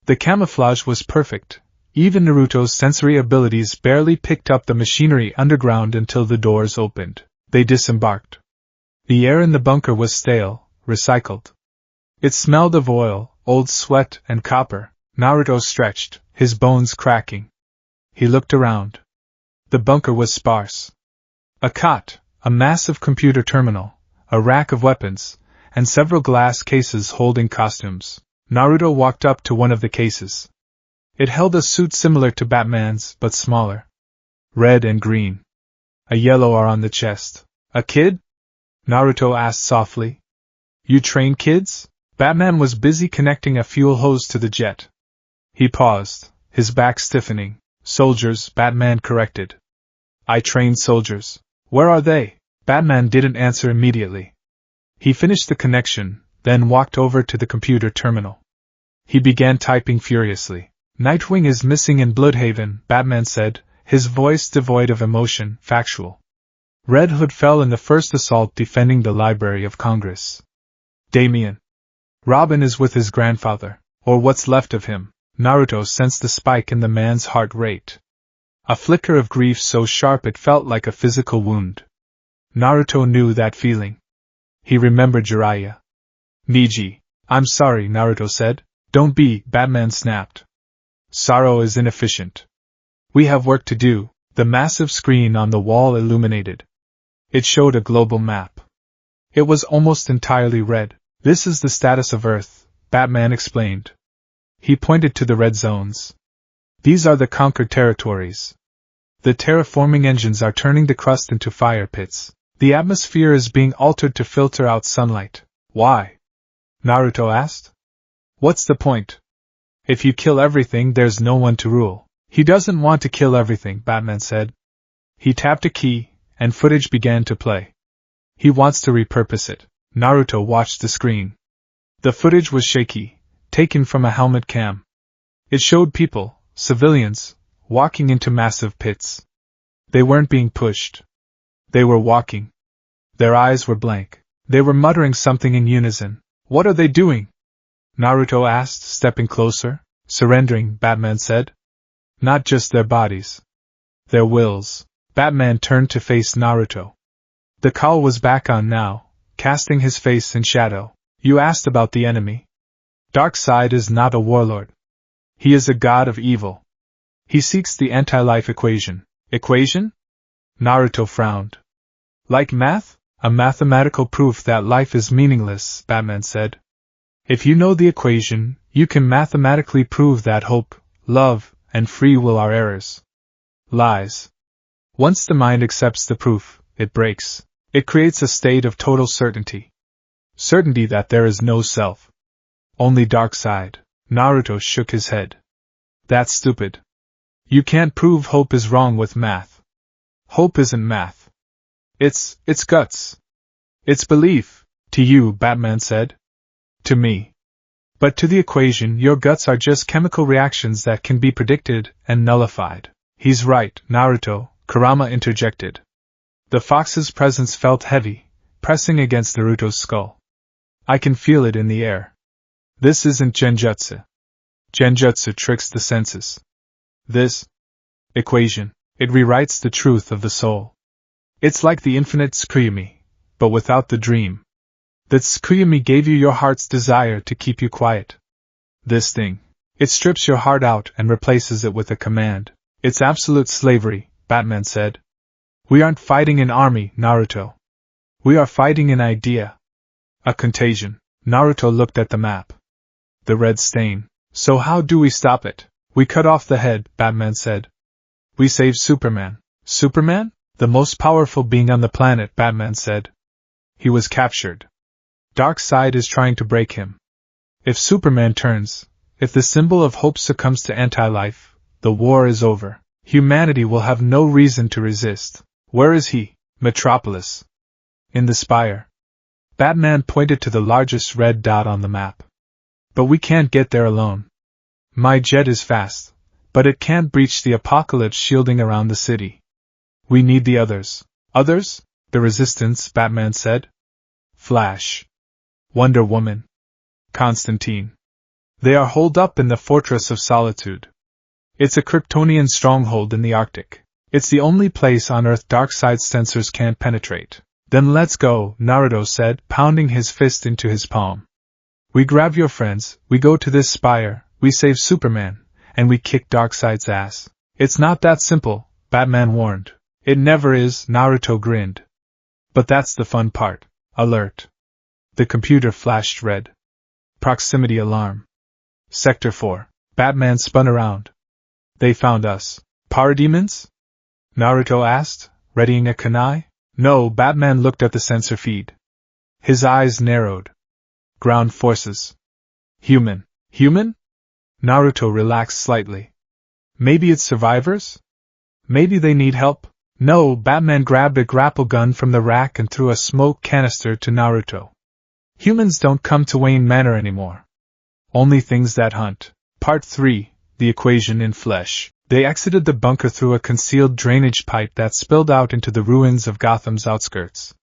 Speaker 1: The camouflage was perfect. Even Naruto's sensory abilities barely picked up the machinery underground until the doors opened. They disembarked. The air in the bunker was stale, recycled. It smelled of oil, old sweat, and copper. Naruto stretched, his bones cracking. He looked around. The bunker was sparse. A cot, a massive computer terminal, a rack of weapons, and several glass cases holding costumes. Naruto walked up to one of the cases. It held a suit similar to Batman's, but smaller. Red and green. A yellow R on the chest. A kid? Naruto asked softly. You train kids? Batman was busy connecting a fuel hose to the jet. He paused, his back stiffening. Soldiers, Batman corrected. I train soldiers. Where are they? Batman didn't answer immediately. He finished the connection, then walked over to the computer terminal. He began typing furiously. Nightwing is missing in Bloodhaven, Batman said, his voice devoid of emotion, factual. Red Hood fell in the first assault defending the Library of Congress. Damien. Robin is with his grandfather, or what's left of him. Naruto sensed the spike in the man's heart rate. A flicker of grief so sharp it felt like a physical wound. Naruto knew that feeling. He remembered Jiraiya. Neji. I'm sorry, Naruto said. Don't be, Batman snapped. Sorrow is inefficient. We have work to do. The massive screen on the wall illuminated. It showed a global map. It was almost entirely red. This is the status of Earth, Batman explained. He pointed to the red zones. These are the conquered territories. The terraforming engines are turning the crust into fire pits. The atmosphere is being altered to filter out sunlight. Why? Naruto asked. What's the point? If you kill everything, there's no one to rule. He doesn't want to kill everything, Batman said. He tapped a key, and footage began to play. He wants to repurpose it. Naruto watched the screen. The footage was shaky, taken from a helmet cam. It showed people, civilians, walking into massive pits. They weren't being pushed. They were walking. Their eyes were blank. They were muttering something in unison. What are they doing? Naruto asked, stepping closer. Surrendering, Batman said. Not just their bodies. Their wills. Batman turned to face Naruto. The cowl was back on now, casting his face in shadow. You asked about the enemy. Darkseid is not a warlord. He is a god of evil. He seeks the anti-life equation. Equation? Naruto frowned. Like math? A mathematical proof that life is meaningless, Batman said. If you know the equation, you can mathematically prove that hope, love, and free will are errors. Lies. Once the mind accepts the proof, it breaks. It creates a state of total certainty. Certainty that there is no self. Only Darkseid. Naruto shook his head. That's stupid. You can't prove hope is wrong with math. Hope isn't math. It's guts. It's belief. To you, Batman said. To me. But to the equation, your guts are just chemical reactions that can be predicted and nullified. He's right, Naruto, Kurama interjected. The fox's presence felt heavy, pressing against Naruto's skull. I can feel it in the air. This isn't genjutsu. Genjutsu tricks the senses. This equation, it rewrites the truth of the soul. It's like the infinite Tsukuyumi, but without the dream. The Tsukuyumi gave you your heart's desire to keep you quiet. This thing, it strips your heart out and replaces it with a command. It's absolute slavery, Batman said. We aren't fighting an army, Naruto. We are fighting an idea. A contagion. Naruto looked at the map. The red stain. So how do we stop it? We cut off the head, Batman said. We save Superman. Superman? The most powerful being on the planet, Batman said. He was captured. Darkseid is trying to break him. If Superman turns, if the symbol of hope succumbs to anti-life, the war is over. Humanity will have no reason to resist. Where is he? Metropolis. In the spire. Batman pointed to the largest red dot on the map. But we can't get there alone. My jet is fast, but it can't breach the apocalypse shielding around the city. We need the others. Others? The Resistance, Batman said. Flash. Wonder Woman. Constantine. They are holed up in the Fortress of Solitude. It's a Kryptonian stronghold in the Arctic. It's the only place on Earth Darkseid's sensors can't penetrate. Then let's go, Naruto said, pounding his fist into his palm. We grab your friends, we go to this spire, we save Superman, and we kick Darkseid's ass. It's not that simple, Batman warned. It never is, Naruto grinned. But that's the fun part. Alert. The computer flashed red. Proximity alarm. Sector 4. Batman spun around. They found us. Parademons? Naruto asked, readying a kunai. No, Batman looked at the sensor feed. His eyes narrowed. Ground forces. Human. Human? Naruto relaxed slightly. Maybe it's survivors? Maybe they need help? No, Batman grabbed a grapple gun from the rack and threw a smoke canister to Naruto. Humans don't come to Wayne Manor anymore. Only things that hunt. Part 3. The equation in flesh. They exited the bunker through a concealed drainage pipe that spilled out into the ruins of Gotham's outskirts.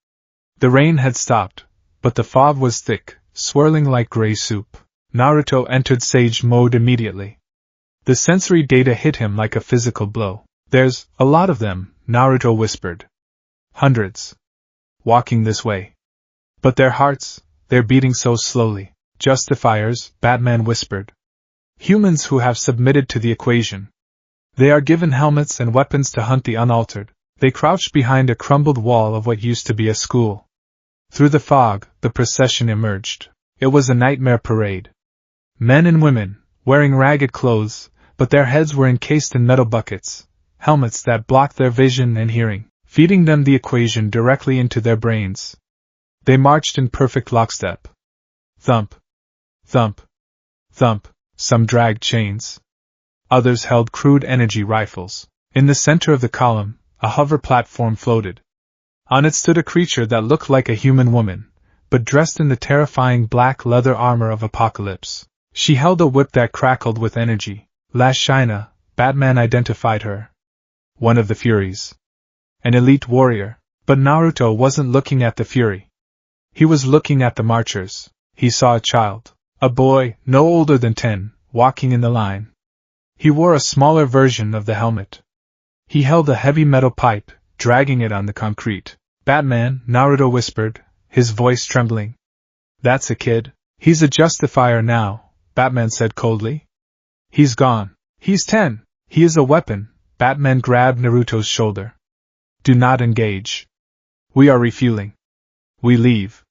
Speaker 1: The rain had stopped, but the fog was thick, swirling like gray soup. Naruto entered Sage mode immediately. The sensory data hit him like a physical blow. There's a lot of them, Naruto whispered. Hundreds. Walking this way. But their hearts, they're beating so slowly. Justifiers, Batman whispered. Humans who have submitted to the equation. They are given helmets and weapons to hunt the unaltered. They crouched behind a crumbled wall of what used to be a school. Through the fog, the procession emerged. It was a nightmare parade. Men and women, wearing ragged clothes, but their heads were encased in metal buckets, helmets that blocked their vision and hearing, feeding them the equation directly into their brains. They marched in perfect lockstep. Thump. Thump. Thump. Some dragged chains. Others held crude energy rifles. In the center of the column, a hover platform floated. On it stood a creature that looked like a human woman, but dressed in the terrifying black leather armor of Apocalypse. She held a whip that crackled with energy. Lashina, Batman identified her. One of the Furies. An elite warrior, but Naruto wasn't looking at the Fury. He was looking at the marchers. He saw a child, a boy, no older than 10, walking in the line. He wore a smaller version of the helmet. He held a heavy metal pipe, dragging it on the concrete. Batman, Naruto whispered, his voice trembling. That's a kid. He's a justifier now, Batman said coldly. He's gone. He's 10. He is a weapon. Batman grabbed Naruto's shoulder. Do not engage. We are refueling. We leave.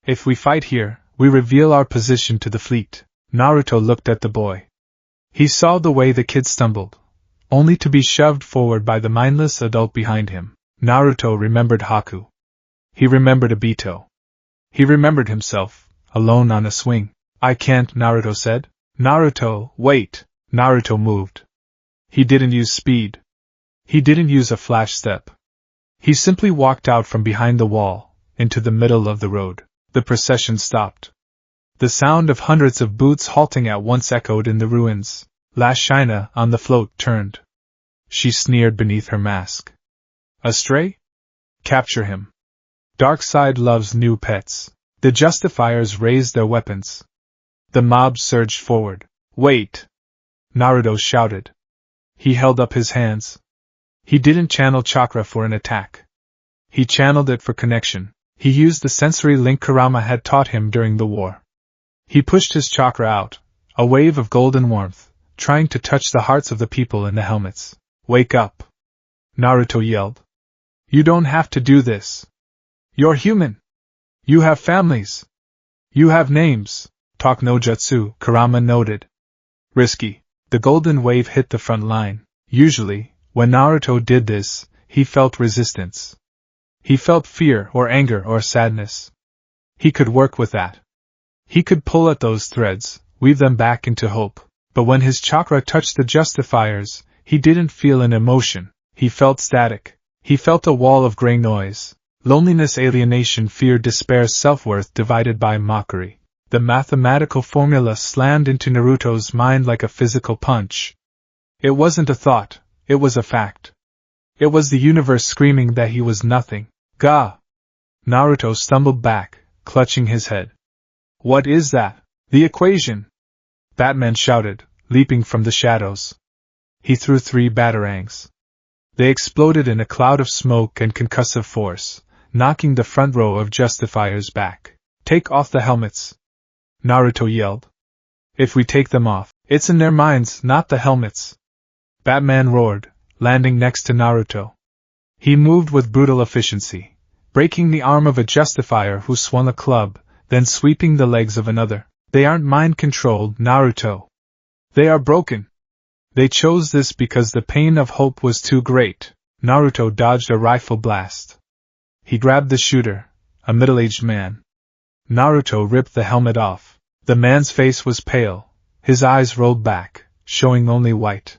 Speaker 1: If we fight here, we reveal our position to the fleet. Naruto looked at the boy. He saw the way the kid stumbled, only to be shoved forward by the mindless adult behind him. Naruto remembered Haku. He remembered Obito. He remembered himself, alone on a swing. I can't, Naruto said. Naruto, wait. Naruto moved. He didn't use speed. He didn't use a flash step. He simply walked out from behind the wall, into the middle of the road. The procession stopped. The sound of hundreds of boots halting at once echoed in the ruins. Lashina, on the float, turned. She sneered beneath her mask. A stray? Capture him. Darkseid loves new pets. The Justifiers raised their weapons. The mob surged forward. Wait! Naruto shouted. He held up his hands. He didn't channel chakra for an attack. He channeled it for connection. He used the sensory link Kurama had taught him during the war. He pushed his chakra out, a wave of golden warmth, trying to touch the hearts of the people in the helmets. Wake up! Naruto yelled. You don't have to do this. You're human. You have families. You have names. Talk no jutsu, Kurama noted. Risky. The golden wave hit the front line. Usually, when Naruto did this, he felt resistance. He felt fear or anger or sadness. He could work with that. He could pull at those threads, weave them back into hope. But when his chakra touched the justifiers, he didn't feel an emotion. He felt static. He felt a wall of gray noise. Loneliness, alienation, fear, despair, self-worth divided by mockery. The mathematical formula slammed into Naruto's mind like a physical punch. It wasn't a thought, it was a fact. It was the universe screaming that he was nothing. Ga! Naruto stumbled back, clutching his head. What is that? The equation! Batman shouted, leaping from the shadows. He threw 3 batarangs. They exploded in a cloud of smoke and concussive force, knocking the front row of justifiers back. Take off the helmets! Naruto yelled. If we take them off, it's in their minds, not the helmets. Batman roared, landing next to Naruto. He moved with brutal efficiency, breaking the arm of a justifier who swung a club, then sweeping the legs of another. They aren't mind-controlled, Naruto. They are broken. They chose this because the pain of hope was too great. Naruto dodged a rifle blast. He grabbed the shooter, a middle-aged man. Naruto ripped the helmet off. The man's face was pale, his eyes rolled back, showing only white.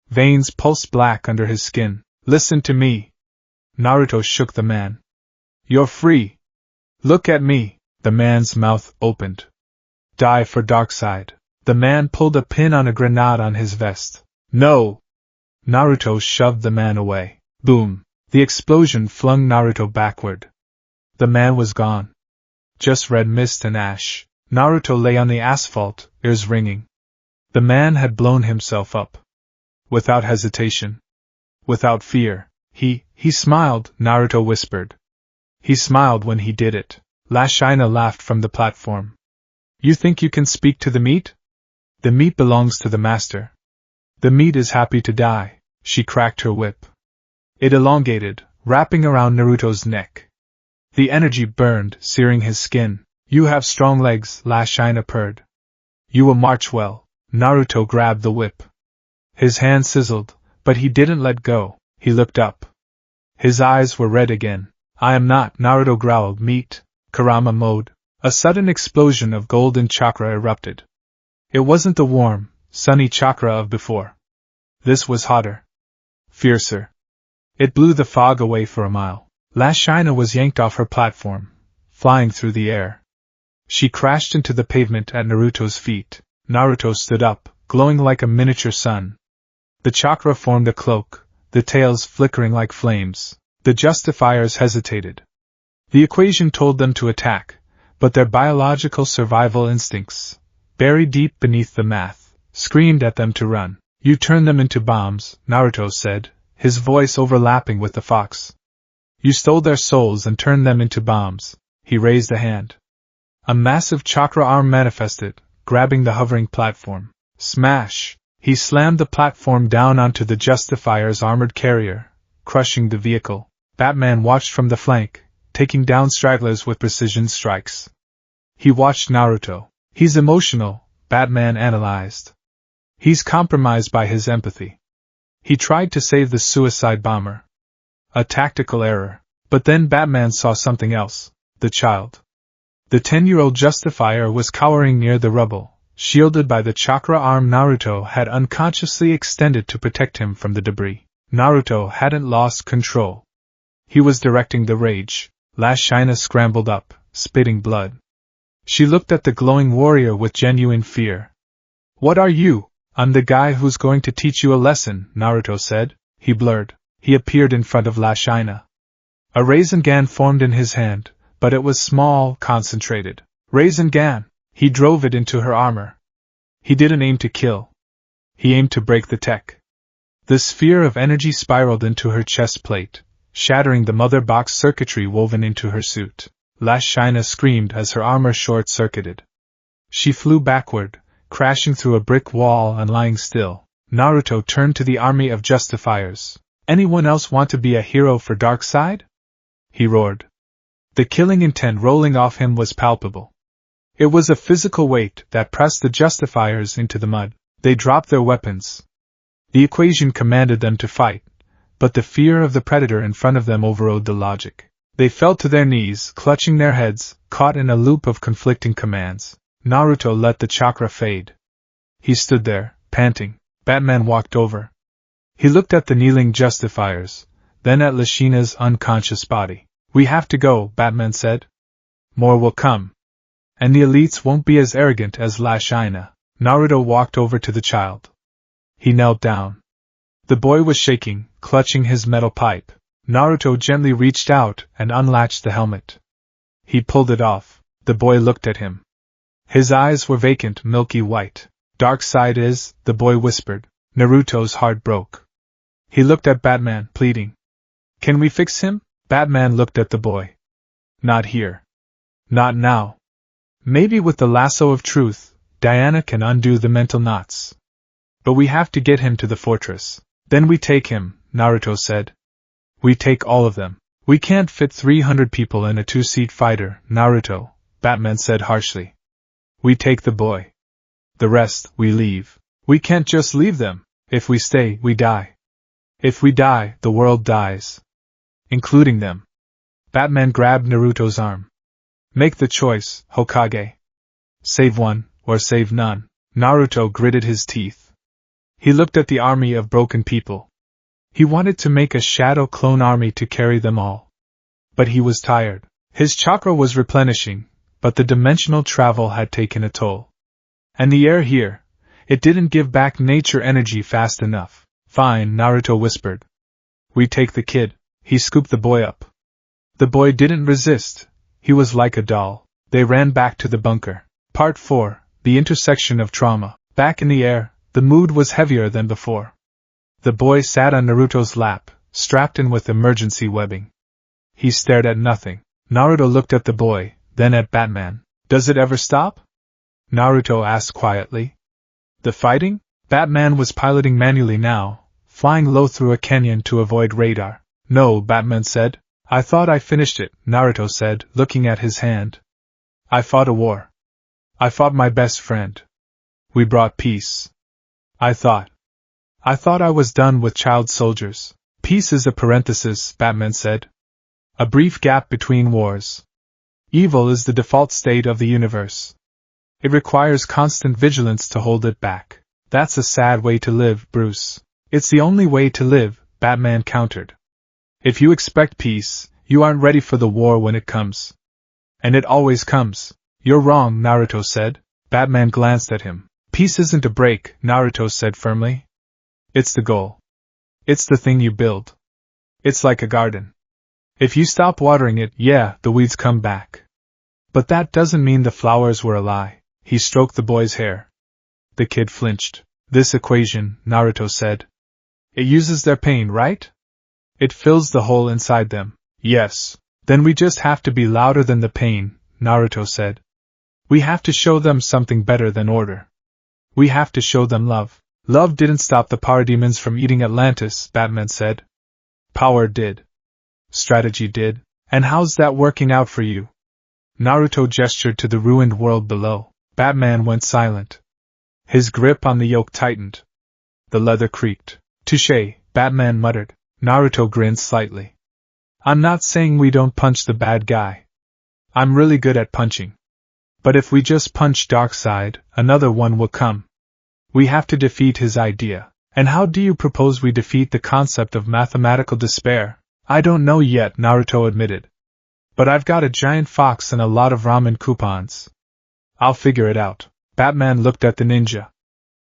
Speaker 1: Veins pulsed black under his skin. Listen to me. Naruto shook the man. You're free. Look at me. The man's mouth opened. Die for Darkseid. The man pulled a pin on a grenade on his vest. No! Naruto shoved the man away. Boom! The explosion flung Naruto backward. The man was gone. Just red mist and ash. Naruto lay on the asphalt, ears ringing. The man had blown himself up. Without hesitation. Without fear. He smiled, Naruto whispered. He smiled when he did it. Lashina laughed from the platform. You think you can speak to the meat? The meat belongs to the master. The meat is happy to die. She cracked her whip. It elongated, wrapping around Naruto's neck. The energy burned, searing his skin. You have strong legs, Lashina purred. You will march well. Naruto grabbed the whip. His hand sizzled, but he didn't let go. He looked up. His eyes were red again. I am not, Naruto growled. Meat, Kurama mowed. A sudden explosion of golden chakra erupted. It wasn't the warm, sunny chakra of before. This was hotter. Fiercer. It blew the fog away for a mile. Lashina was yanked off her platform, flying through the air. She crashed into the pavement at Naruto's feet. Naruto stood up, glowing like a miniature sun. The chakra formed a cloak, the tails flickering like flames. The justifiers hesitated. The equation told them to attack, but their biological survival instincts, buried deep beneath the math, screamed at them to run. You turn them into bombs, Naruto said, his voice overlapping with the fox. You stole their souls and turned them into bombs. He raised a hand. A massive chakra arm manifested, grabbing the hovering platform. Smash! He slammed the platform down onto the Justifier's armored carrier, crushing the vehicle. Batman watched from the flank, taking down stragglers with precision strikes. He watched Naruto. He's emotional, Batman analyzed. He's compromised by his empathy. He tried to save the suicide bomber. A tactical error. But then Batman saw something else. The child. The 10-year-old Justifier was cowering near the rubble, shielded by the chakra arm Naruto had unconsciously extended to protect him from the debris. Naruto hadn't lost control. He was directing the rage. Lashina scrambled up, spitting blood. She looked at the glowing warrior with genuine fear. What are you? I'm the guy who's going to teach you a lesson, Naruto said. He blurred. He appeared in front of Lashina. A Rasengan formed in his hand, but it was small, concentrated. Rasengan! He drove it into her armor. He didn't aim to kill. He aimed to break the tech. The sphere of energy spiraled into her chest plate, shattering the mother box circuitry woven into her suit. Lashina screamed as her armor short-circuited. She flew backward, crashing through a brick wall and lying still. Naruto turned to the army of justifiers. Anyone else want to be a hero for Darkseid? He roared. The killing intent rolling off him was palpable. It was a physical weight that pressed the justifiers into the mud. They dropped their weapons. The equation commanded them to fight, but the fear of the predator in front of them overrode the logic. They fell to their knees, clutching their heads, caught in a loop of conflicting commands. Naruto let the chakra fade. He stood there, panting. Batman walked over. He looked at the kneeling justifiers, then at Lashina's unconscious body. We have to go, Batman said. More will come. And the elites won't be as arrogant as Lashina. Naruto walked over to the child. He knelt down. The boy was shaking, clutching his metal pipe. Naruto gently reached out and unlatched the helmet. He pulled it off. The boy looked at him. His eyes were vacant, milky white. Darkseid is, the boy whispered. Naruto's heart broke. He looked at Batman, pleading. Can we fix him? Batman looked at the boy. Not here. Not now. Maybe with the lasso of truth, Diana can undo the mental knots. But we have to get him to the fortress. Then we take him, Naruto said. We take all of them. We can't fit 300 people in a 2-seat fighter, Naruto, Batman said harshly. We take the boy. The rest, we leave. We can't just leave them. If we stay, we die. If we die, the world dies. Including them. Batman grabbed Naruto's arm. Make the choice, Hokage. Save one, or save none. Naruto gritted his teeth. He looked at the army of broken people. He wanted to make a shadow clone army to carry them all. But he was tired. His chakra was replenishing, but the dimensional travel had taken a toll. And the air here, it didn't give back nature energy fast enough. Fine, Naruto whispered. We take the kid. He scooped the boy up. The boy didn't resist. He was like a doll. They ran back to the bunker. Part 4, the intersection of trauma. Back in the air, the mood was heavier than before. The boy sat on Naruto's lap, strapped in with emergency webbing. He stared at nothing. Naruto looked at the boy, then at Batman. Does it ever stop? Naruto asked quietly. The fighting? Batman was piloting manually now, flying low through a canyon to avoid radar. No, Batman said. I thought I finished it, Naruto said, looking at his hand. I fought a war. I fought my best friend. We brought peace. I thought I was done with child soldiers. Peace is a parenthesis, Batman said. A brief gap between wars. Evil is the default state of the universe. It requires constant vigilance to hold it back. That's a sad way to live, Bruce. It's the only way to live, Batman countered. If you expect peace, you aren't ready for the war when it comes. And it always comes. You're wrong, Naruto said. Batman glanced at him. Peace isn't a break, Naruto said firmly. It's the goal. It's the thing you build. It's like a garden. If you stop watering it, yeah, the weeds come back. But that doesn't mean the flowers were a lie. He stroked the boy's hair. The kid flinched. This equation, Naruto said. It uses their pain, right? It fills the hole inside them. Yes. Then we just have to be louder than the pain, Naruto said. We have to show them something better than order. We have to show them love. Love didn't stop the parademons from eating Atlantis, Batman said. Power did. Strategy did. And how's that working out for you? Naruto gestured to the ruined world below. Batman went silent. His grip on the yoke tightened. The leather creaked. Touché, Batman muttered. Naruto grinned slightly. I'm not saying we don't punch the bad guy. I'm really good at punching. But if we just punch Darkseid, another one will come. We have to defeat his idea. And how do you propose we defeat the concept of mathematical despair? I don't know yet, Naruto admitted. But I've got a giant fox and a lot of ramen coupons. I'll figure it out. Batman looked at the ninja.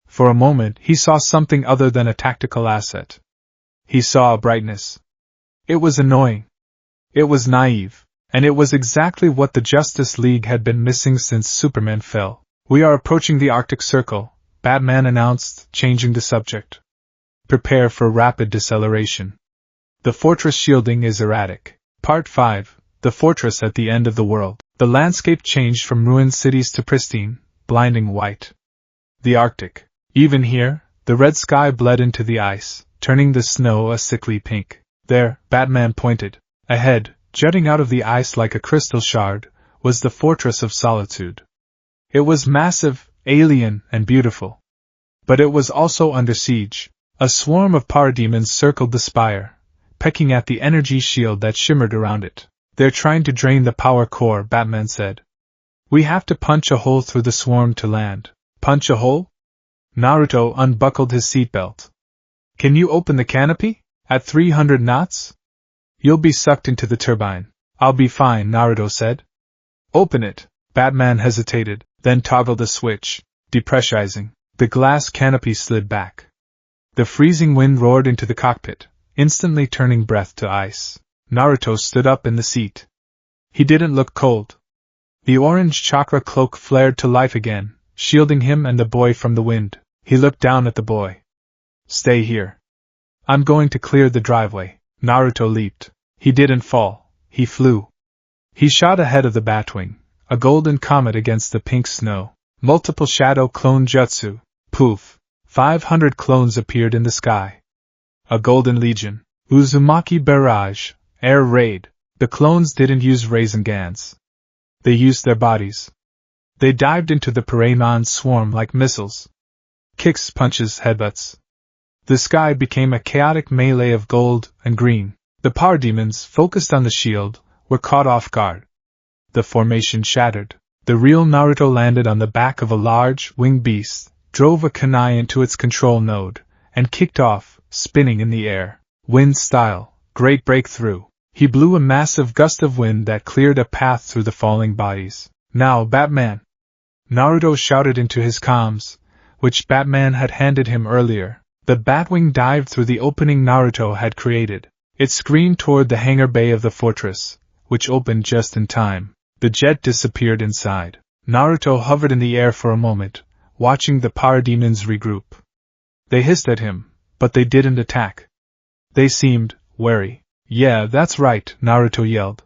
Speaker 1: For a moment he saw something other than a tactical asset. He saw a brightness. It was annoying. It was naive. And it was exactly what the Justice League had been missing since Superman fell. "We are approaching the Arctic Circle," Batman announced, changing the subject. "Prepare for rapid deceleration. The fortress shielding is erratic." Part 5. The fortress at the end of the world. The landscape changed from ruined cities to pristine, blinding white. The Arctic. Even here, the red sky bled into the ice, turning the snow a sickly pink. There, Batman pointed. Ahead, jutting out of the ice like a crystal shard, was the Fortress of Solitude. It was massive, alien, and beautiful. But it was also under siege. A swarm of parademons circled the spire, pecking at the energy shield that shimmered around it. "They're trying to drain the power core," Batman said. "We have to punch a hole through the swarm to land." "Punch a hole?" Naruto unbuckled his seatbelt. "Can you open the canopy? At 300 knots? You'll be sucked into the turbine." "I'll be fine," Naruto said. "Open it." Batman hesitated, then toggled a switch, depressurizing. The glass canopy slid back. The freezing wind roared into the cockpit, instantly turning breath to ice. Naruto stood up in the seat. He didn't look cold. The orange chakra cloak flared to life again, shielding him and the boy from the wind. He looked down at the boy. "Stay here. I'm going to clear the driveway." Naruto leaped. He didn't fall, he flew. He shot ahead of the Batwing, a golden comet against the pink snow. Multiple shadow clone jutsu. Poof. 500 clones appeared in the sky. A golden legion. Uzumaki barrage. Air raid. The clones didn't use Razengans. They used their bodies. They dived into the Paramon swarm like missiles. Kicks, punches, headbutts. The sky became a chaotic melee of gold and green. The parademons, focused on the shield, were caught off guard. The formation shattered. The real Naruto landed on the back of a large, winged beast, drove a kunai into its control node, and kicked off, spinning in the air. Wind style, great breakthrough. He blew a massive gust of wind that cleared a path through the falling bodies. "Now, Batman!" Naruto shouted into his comms, which Batman had handed him earlier. The Batwing dived through the opening Naruto had created. It screamed toward the hangar bay of the fortress, which opened just in time. The jet disappeared inside. Naruto hovered in the air for a moment, watching the parademons regroup. They hissed at him, but they didn't attack. They seemed wary. "Yeah, that's right," Naruto yelled.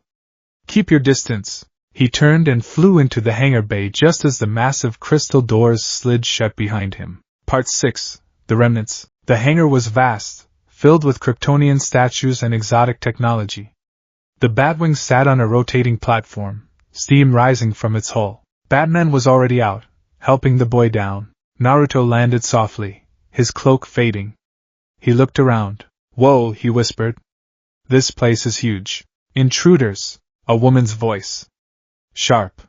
Speaker 1: "Keep your distance." He turned and flew into the hangar bay just as the massive crystal doors slid shut behind him. Part 6. The Remnants. The hangar was vast, filled with Kryptonian statues and exotic technology. The Batwing sat on a rotating platform, steam rising from its hull. Batman was already out, helping the boy down. Naruto landed softly, his cloak fading. He looked around. "Whoa," he whispered. "This place is huge." "Intruders," a woman's voice. Sharp.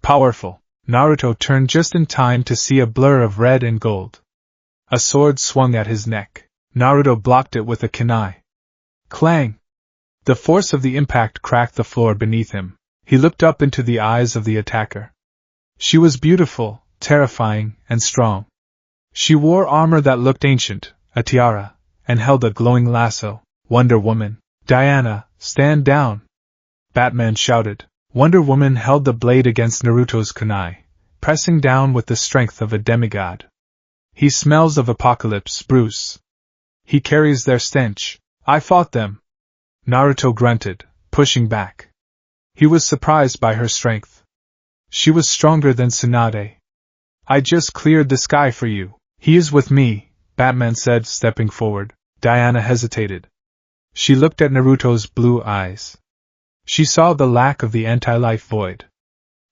Speaker 1: Powerful. Naruto turned just in time to see a blur of red and gold. A sword swung at his neck. Naruto blocked it with a kunai. Clang! The force of the impact cracked the floor beneath him. He looked up into the eyes of the attacker. She was beautiful, terrifying, and strong. She wore armor that looked ancient, a tiara, and held a glowing lasso. "Wonder Woman." "Diana, stand down!" Batman shouted. Wonder Woman held the blade against Naruto's kunai, pressing down with the strength of a demigod. "He smells of apocalypse, Bruce. He carries their stench." "I fought them." Naruto grunted, pushing back. He was surprised by her strength. She was stronger than Tsunade. "I just cleared the sky for you." "He is with me," Batman said, stepping forward. Diana hesitated. She looked at Naruto's blue eyes. She saw the lack of the anti-life void.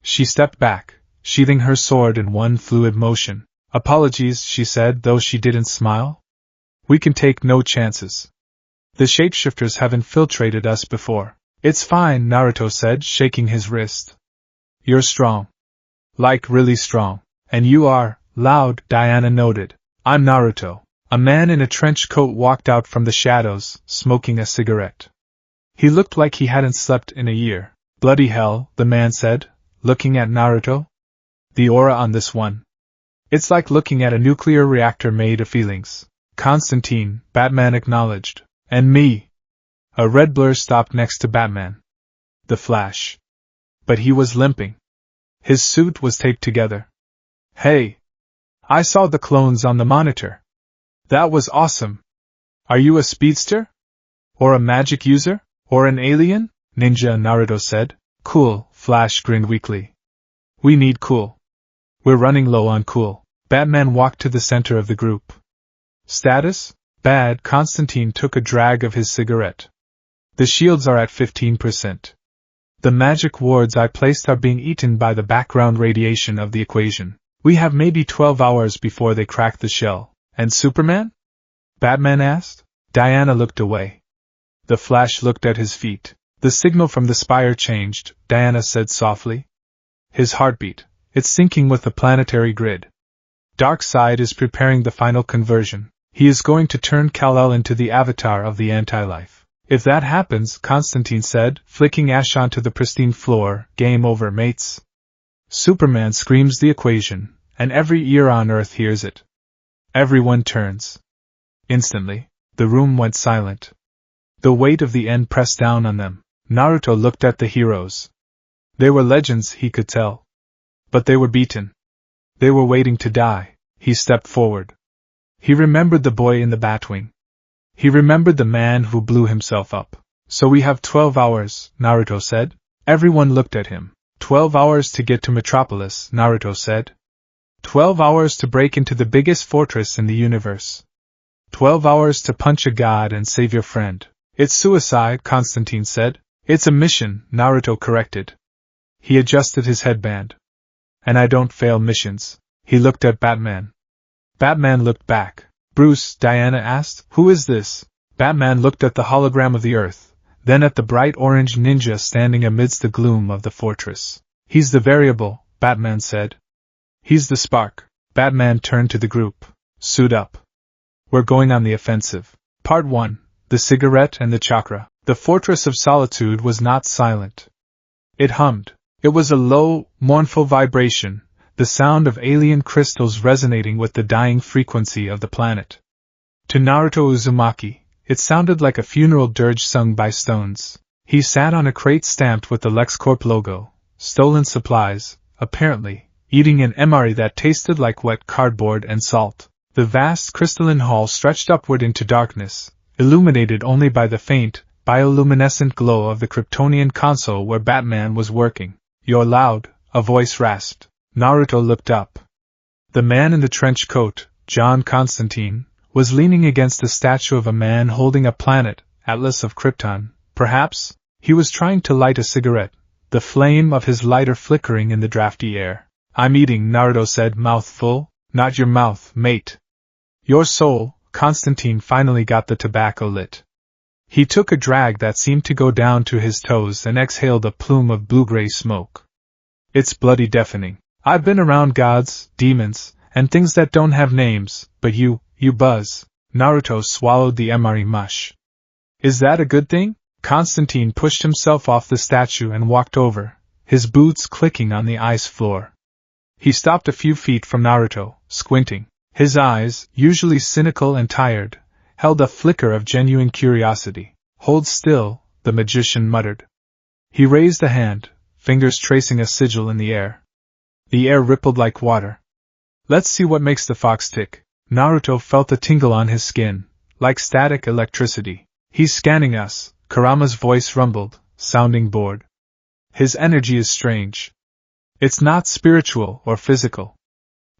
Speaker 1: She stepped back, sheathing her sword in one fluid motion. "Apologies," she said, though she didn't smile. "We can take no chances. The shapeshifters have infiltrated us before." "It's fine," Naruto said, shaking his wrist. "You're strong. Like really strong. And you are loud," Diana noted. "I'm Naruto." A man in a trench coat walked out from the shadows, smoking a cigarette. He looked like he hadn't slept in a year. "Bloody hell," the man said, looking at Naruto. "The aura on this one. It's like looking at a nuclear reactor made of feelings." "Constantine," Batman acknowledged. "And me." A red blur stopped next to Batman. The Flash. But he was limping. His suit was taped together. Hey! I saw the clones on the monitor. That was awesome. Are you a speedster? Or a magic user? Or an alien? Ninja, Naruto said. Cool, Flash grinned weakly. We need cool. We're running low on cool. Batman walked to the center of the group. Status? Bad. Constantine took a drag of his cigarette. The shields are at 15%. The magic wards I placed are being eaten by the background radiation of the equation. We have maybe 12 hours before they crack the shell. And Superman? Batman asked. Diana looked away. The Flash looked at his feet. The signal from the spire changed, Diana said softly. His heartbeat. It's syncing with the planetary grid. Darkseid is preparing the final conversion. He is going to turn Kal-El into the avatar of the anti-life. If that happens, Constantine said, flicking ash onto the pristine floor, game over, mates. Superman screams the equation, and every ear on Earth hears it. Everyone turns. Instantly, the room went silent. The weight of the end pressed down on them. Naruto looked at the heroes. They were legends, he could tell. But they were beaten. They were waiting to die. He stepped forward. He remembered the boy in the Batwing. He remembered the man who blew himself up. So we have 12 hours, Naruto said. Everyone looked at him. 12 hours to get to Metropolis, Naruto said. 12 hours to break into the biggest fortress in the universe. 12 hours to punch a god and save your friend. It's suicide, Constantine said. It's a mission, Naruto corrected. He adjusted his headband. And I don't fail missions. He looked at Batman. Batman looked back. Bruce, Diana asked, who is this? Batman looked at the hologram of the Earth, then at the bright orange ninja standing amidst the gloom of the fortress. He's the variable, Batman said. He's the spark. Batman turned to the group. Suit up. We're going on the offensive. Part 1. The cigarette and the chakra. The Fortress of Solitude was not silent. It hummed. It was a low, mournful vibration, the sound of alien crystals resonating with the dying frequency of the planet. To Naruto Uzumaki, it sounded like a funeral dirge sung by stones. He sat on a crate stamped with the LexCorp logo, stolen supplies, apparently, eating an MRE that tasted like wet cardboard and salt. The vast crystalline hall stretched upward into darkness, illuminated only by the faint, bioluminescent glow of the Kryptonian console where Batman was working. You're loud, a voice rasped. Naruto looked up. The man in the trench coat, John Constantine, was leaning against a statue of a man holding a planet, Atlas of Krypton, perhaps. He was trying to light a cigarette, the flame of his lighter flickering in the drafty air. I'm eating, Naruto said, mouth full. Not your mouth, mate. Your soul. Constantine finally got the tobacco lit. He took a drag that seemed to go down to his toes and exhaled a plume of blue-gray smoke. It's bloody deafening. I've been around gods, demons, and things that don't have names, but you buzz. Naruto swallowed the MRE mush. Is that a good thing? Constantine pushed himself off the statue and walked over, his boots clicking on the ice floor. He stopped a few feet from Naruto, squinting. His eyes, usually cynical and tired, held a flicker of genuine curiosity. Hold still, the magician muttered. He raised a hand, fingers tracing a sigil in the air. The air rippled like water. Let's see what makes the fox tick. Naruto felt a tingle on his skin, like static electricity. He's scanning us, Kurama's voice rumbled, sounding bored. His energy is strange. It's not spiritual or physical.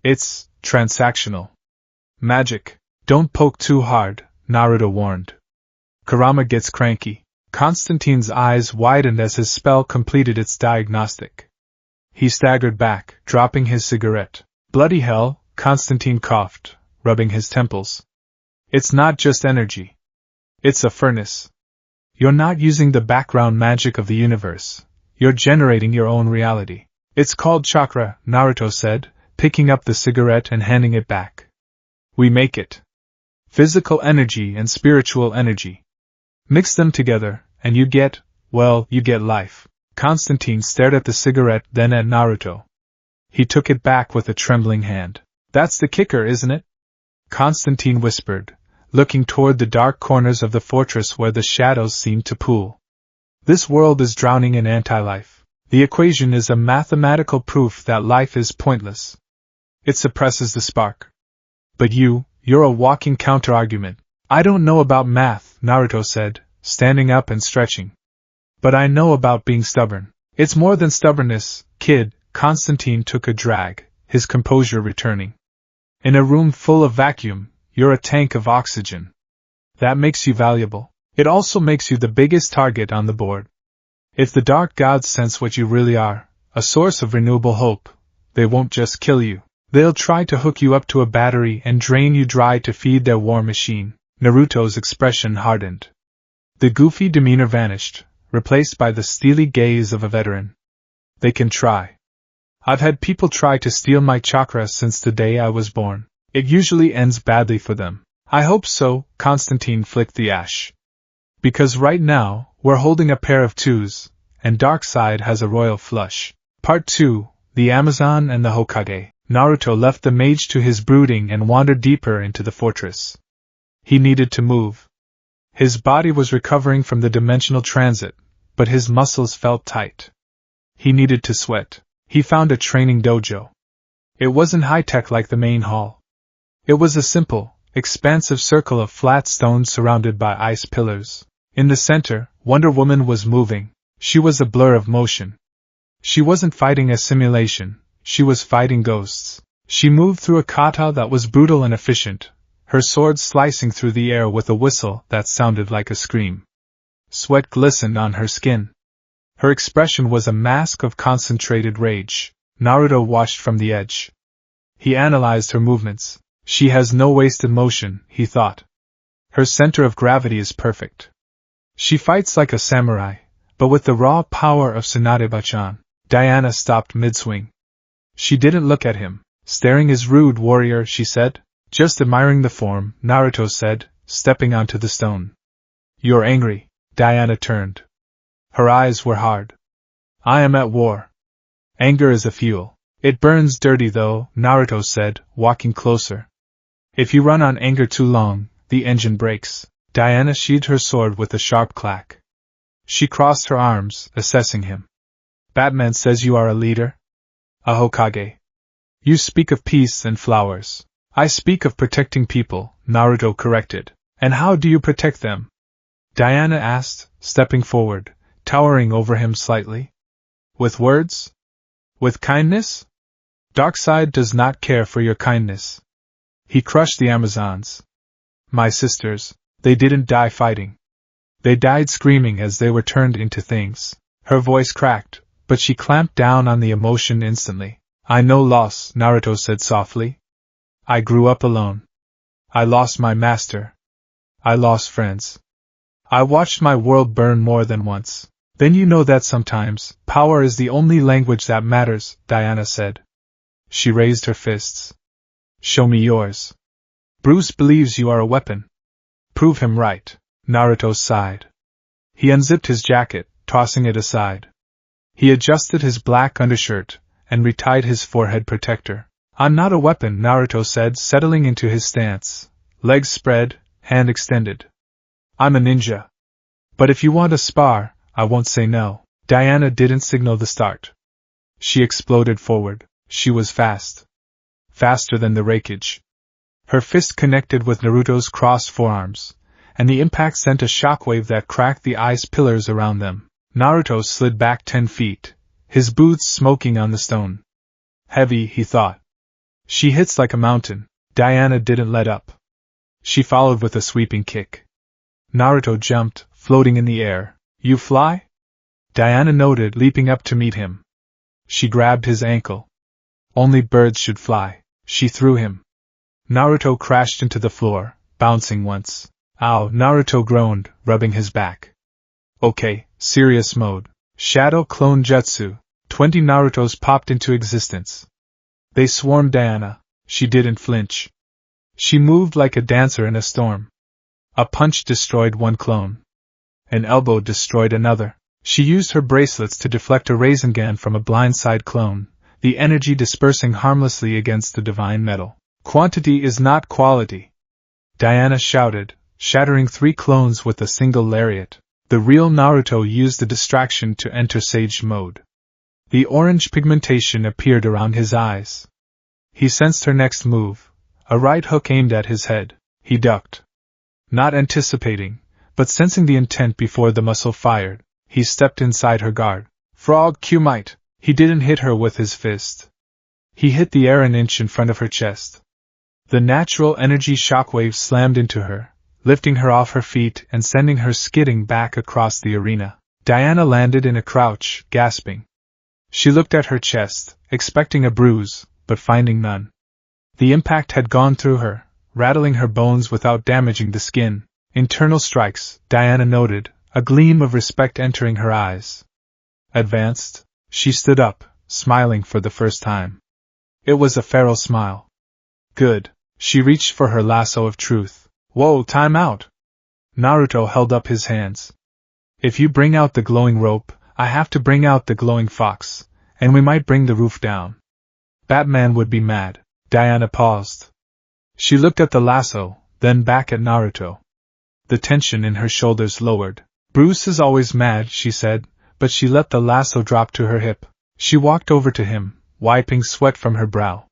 Speaker 1: It's transactional. Magic. Don't poke too hard, Naruto warned. Kurama gets cranky. Constantine's eyes widened as his spell completed its diagnostic. He staggered back, dropping his cigarette. Bloody hell, Constantine coughed, rubbing his temples. It's not just energy. It's a furnace. You're not using the background magic of the universe. You're generating your own reality. It's called chakra, Naruto said, picking up the cigarette and handing it back. We make it. Physical energy and spiritual energy. Mix them together, and you get life. Constantine stared at the cigarette, then at Naruto. He took it back with a trembling hand. That's the kicker, isn't it? Constantine whispered, looking toward the dark corners of the fortress where the shadows seemed to pool. This world is drowning in anti-life. The equation is a mathematical proof that life is pointless. It suppresses the spark. But you're a walking counter-argument. I don't know about math, Naruto said, standing up and stretching. But I know about being stubborn. It's more than stubbornness, kid. Constantine took a drag, his composure returning. In a room full of vacuum, you're a tank of oxygen. That makes you valuable. It also makes you the biggest target on the board. If the dark gods sense what you really are, a source of renewable hope, they won't just kill you. They'll try to hook you up to a battery and drain you dry to feed their war machine. Naruto's expression hardened. The goofy demeanor vanished, replaced by the steely gaze of a veteran. They can try. I've had people try to steal my chakra since the day I was born. It usually ends badly for them. I hope so, Constantine flicked the ash. Because right now, we're holding a pair of twos, and Darkseid has a royal flush. Part 2, The Amazon and the Hokage. Naruto left the mage to his brooding and wandered deeper into the fortress. He needed to move. His body was recovering from the dimensional transit, but his muscles felt tight. He needed to sweat. He found a training dojo. It wasn't high-tech like the main hall. It was a simple, expansive circle of flat stones surrounded by ice pillars. In the center, Wonder Woman was moving. She was a blur of motion. She wasn't fighting a simulation, she was fighting ghosts. She moved through a kata that was brutal and efficient, her sword slicing through the air with a whistle that sounded like a scream. Sweat glistened on her skin. Her expression was a mask of concentrated rage. Naruto watched from the edge. He analyzed her movements. She has no wasted motion, he thought. Her center of gravity is perfect. She fights like a samurai, but with the raw power of Tsunade-bachan. Diana stopped mid-swing. She didn't look at him. Staring his rude warrior, she said. Just admiring the form, Naruto said, stepping onto the stone. You're angry. Diana turned. Her eyes were hard. I am at war. Anger is a fuel. It burns dirty though, Naruto said, walking closer. If you run on anger too long, the engine breaks. Diana sheathed her sword with a sharp clack. She crossed her arms, assessing him. Batman says you are a leader? A Hokage. You speak of peace and flowers. I speak of protecting people, Naruto corrected. And how do you protect them? Diana asked, stepping forward, towering over him slightly. With words? With kindness? Darkseid does not care for your kindness. He crushed the Amazons. My sisters, they didn't die fighting. They died screaming as they were turned into things. Her voice cracked, but she clamped down on the emotion instantly. I know loss, Naruto said softly. I grew up alone. I lost my master. I lost friends. I watched my world burn more than once. Then you know that sometimes, power is the only language that matters, Diana said. She raised her fists. Show me yours. Bruce believes you are a weapon. Prove him right. Naruto sighed. He unzipped his jacket, tossing it aside. He adjusted his black undershirt, and retied his forehead protector. I'm not a weapon, Naruto said, settling into his stance. Legs spread, hand extended. I'm a ninja. But if you want to spar, I won't say no. Diana didn't signal the start. She exploded forward. She was fast. Faster than the rakeage. Her fist connected with Naruto's crossed forearms, and the impact sent a shockwave that cracked the ice pillars around them. Naruto slid back 10 feet, his boots smoking on the stone. Heavy, he thought. She hits like a mountain. Diana didn't let up. She followed with a sweeping kick. Naruto jumped, floating in the air. You fly? Diana noted, leaping up to meet him. She grabbed his ankle. Only birds should fly. She threw him. Naruto crashed into the floor, bouncing once. Ow, Naruto groaned, rubbing his back. Okay, serious mode. Shadow Clone Jutsu. 20 Narutos popped into existence. They swarmed Diana. She didn't flinch. She moved like a dancer in a storm. A punch destroyed one clone. An elbow destroyed another. She used her bracelets to deflect a Rasengan from a blindside clone, the energy dispersing harmlessly against the divine metal. Quantity is not quality. Diana shouted, shattering 3 clones with a single lariat. The real Naruto used the distraction to enter Sage mode. The orange pigmentation appeared around his eyes. He sensed her next move, a right hook aimed at his head. He ducked. Not anticipating, but sensing the intent before the muscle fired, he stepped inside her guard. Frog Q-might! He didn't hit her with his fist. He hit the air an inch in front of her chest. The natural energy shockwave slammed into her, lifting her off her feet and sending her skidding back across the arena. Diana landed in a crouch, gasping. She looked at her chest, expecting a bruise, but finding none. The impact had gone through her, rattling her bones without damaging the skin. Internal strikes, Diana noted, a gleam of respect entering her eyes. Advanced, she stood up, smiling for the first time. It was a feral smile. Good. She reached for her lasso of truth. Whoa, time out! Naruto held up his hands. If you bring out the glowing rope, I have to bring out the glowing fox, and we might bring the roof down. Batman would be mad. Diana paused. She looked at the lasso, then back at Naruto. The tension in her shoulders lowered. Bruce is always mad, she said, but she let the lasso drop to her hip. She walked over to him, wiping sweat from her brow.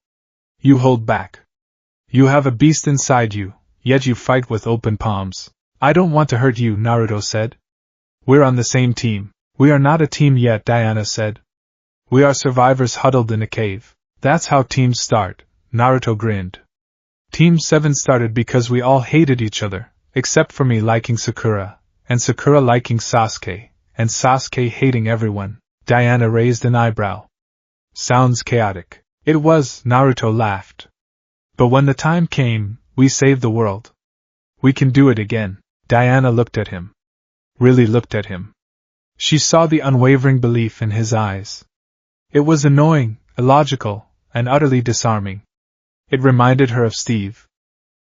Speaker 1: You hold back. You have a beast inside you, yet you fight with open palms. I don't want to hurt you, Naruto said. We're on the same team. We are not a team yet, Diana said. We are survivors huddled in a cave. That's how teams start, Naruto grinned. Team 7 started because we all hated each other, except for me liking Sakura, and Sakura liking Sasuke, and Sasuke hating everyone. Diana raised an eyebrow. Sounds chaotic. It was, Naruto laughed. But when the time came, we saved the world. We can do it again. Diana looked at him. Really looked at him. She saw the unwavering belief in his eyes. It was annoying, illogical, and utterly disarming. It reminded her of Steve.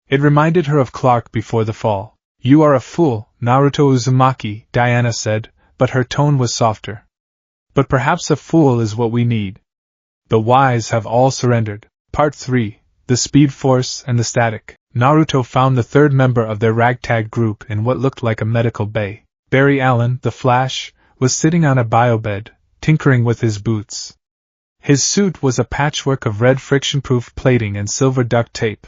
Speaker 1: It reminded her of Clark before the fall. You are a fool, Naruto Uzumaki, Diana said, but her tone was softer. But perhaps a fool is what we need. The wise have all surrendered. Part 3. The Speed Force and the Static. Naruto found the third member of their ragtag group in what looked like a medical bay. Barry Allen, the Flash, was sitting on a biobed, tinkering with his boots. His suit was a patchwork of red friction-proof plating and silver duct tape.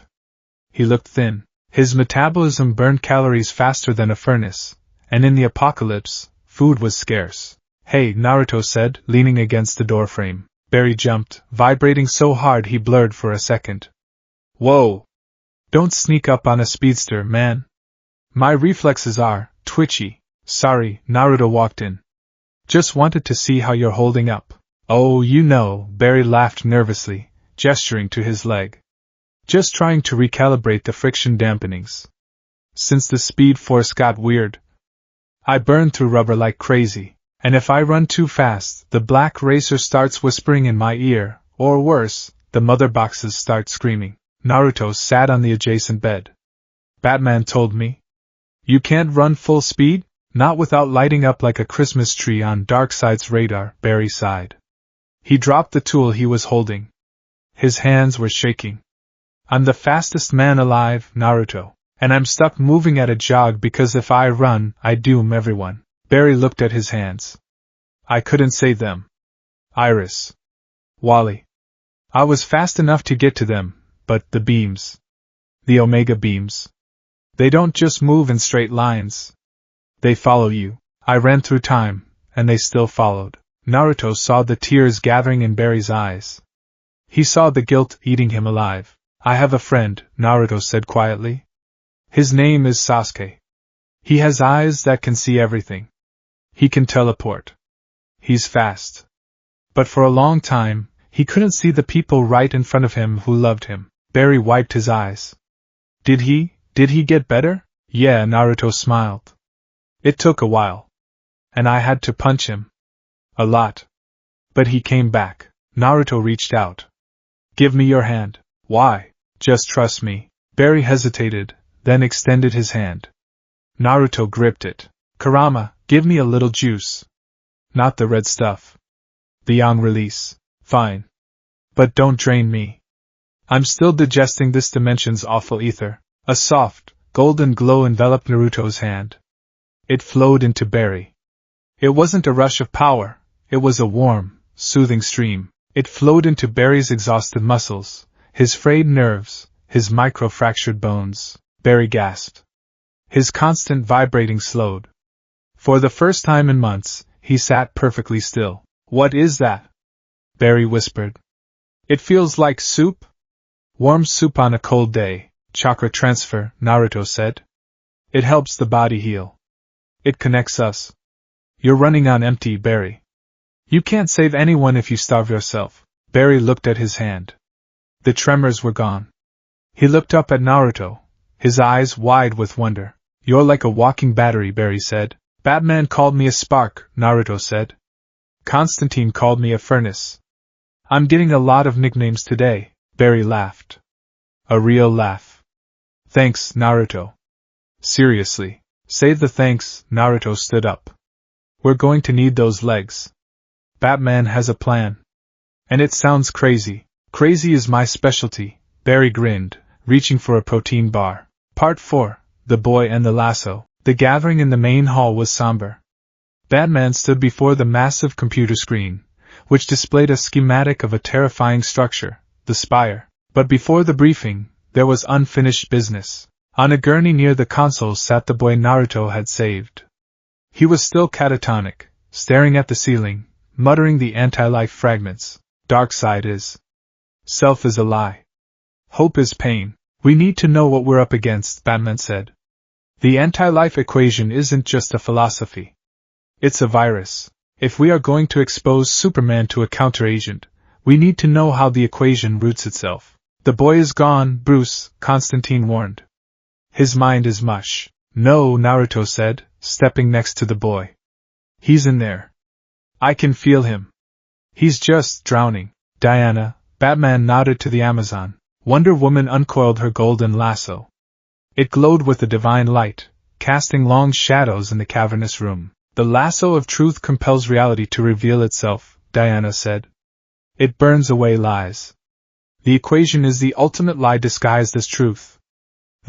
Speaker 1: He looked thin. His metabolism burned calories faster than a furnace, and in the apocalypse, food was scarce. Hey, Naruto said, leaning against the doorframe. Barry jumped, vibrating so hard he blurred for a second. Whoa! Don't sneak up on a speedster, man. My reflexes are twitchy. Sorry, Naruto walked in. Just wanted to see how you're holding up. Oh, you know, Barry laughed nervously, gesturing to his leg. Just trying to recalibrate the friction dampenings. Since the Speed Force got weird, I burn through rubber like crazy, and if I run too fast, the black racer starts whispering in my ear, or worse, the mother boxes start screaming. Naruto sat on the adjacent bed. Batman told me. You can't run full speed? Not without lighting up like a Christmas tree on Darkseid's radar, Barry sighed. He dropped the tool he was holding. His hands were shaking. I'm the fastest man alive, Naruto, and I'm stuck moving at a jog because if I run, I doom everyone. Barry looked at his hands. I couldn't save them. Iris. Wally. I was fast enough to get to them, but the beams. The Omega beams. They don't just move in straight lines. They follow you. I ran through time, and they still followed. Naruto saw the tears gathering in Barry's eyes. He saw the guilt eating him alive. I have a friend, Naruto said quietly. His name is Sasuke. He has eyes that can see everything. He can teleport. He's fast. But for a long time, he couldn't see the people right in front of him who loved him. Barry wiped his eyes. Did he get better? Yeah, Naruto smiled. It took a while. And I had to punch him. A lot. But he came back. Naruto reached out. Give me your hand. Why? Just trust me. Barry hesitated, then extended his hand. Naruto gripped it. Kurama, give me a little juice. Not the red stuff. The yang release. Fine. But don't drain me. I'm still digesting this dimension's awful ether. A soft, golden glow enveloped Naruto's hand. It flowed into Barry. It wasn't a rush of power, it was a warm, soothing stream. It flowed into Barry's exhausted muscles, his frayed nerves, his micro-fractured bones. Barry gasped. His constant vibrating slowed. For the first time in months, he sat perfectly still. "What is that?" Barry whispered. "It feels like soup?" "Warm soup on a cold day, chakra transfer," Naruto said. "It helps the body heal. It connects us." "You're running on empty, Barry. You can't save anyone if you starve yourself." Barry looked at his hand. The tremors were gone. He looked up at Naruto, his eyes wide with wonder. "You're like a walking battery," Barry said. "Batman called me a spark," Naruto said. "Constantine called me a furnace. I'm getting a lot of nicknames today," Barry laughed. A real laugh. "Thanks, Naruto." "Seriously. Save the thanks." Naruto stood up. "We're going to need those legs. Batman has a plan. And it sounds crazy." "Crazy is my specialty," Barry grinned, reaching for a protein bar. Part 4, The Boy and the Lasso. The gathering in the main hall was somber. Batman stood before the massive computer screen, which displayed a schematic of a terrifying structure, the Spire. But before the briefing, there was unfinished business. On a gurney near the console sat the boy Naruto had saved. He was still catatonic, staring at the ceiling, muttering the anti-life fragments. "Darkseid is. Self is a lie. Hope is pain. We need to know what we're up against," Batman said. "The anti-life equation isn't just a philosophy. It's a virus. If we are going to expose Superman to a counteragent, we need to know how the equation roots itself." "The boy is gone, Bruce," Constantine warned. "His mind is mush." "No," Naruto said, stepping next to the boy. "He's in there. I can feel him. He's just drowning." "Diana," Batman nodded to the Amazon. Wonder Woman uncoiled her golden lasso. It glowed with a divine light, casting long shadows in the cavernous room. "The lasso of truth compels reality to reveal itself," Diana said. "It burns away lies. The equation is the ultimate lie disguised as truth.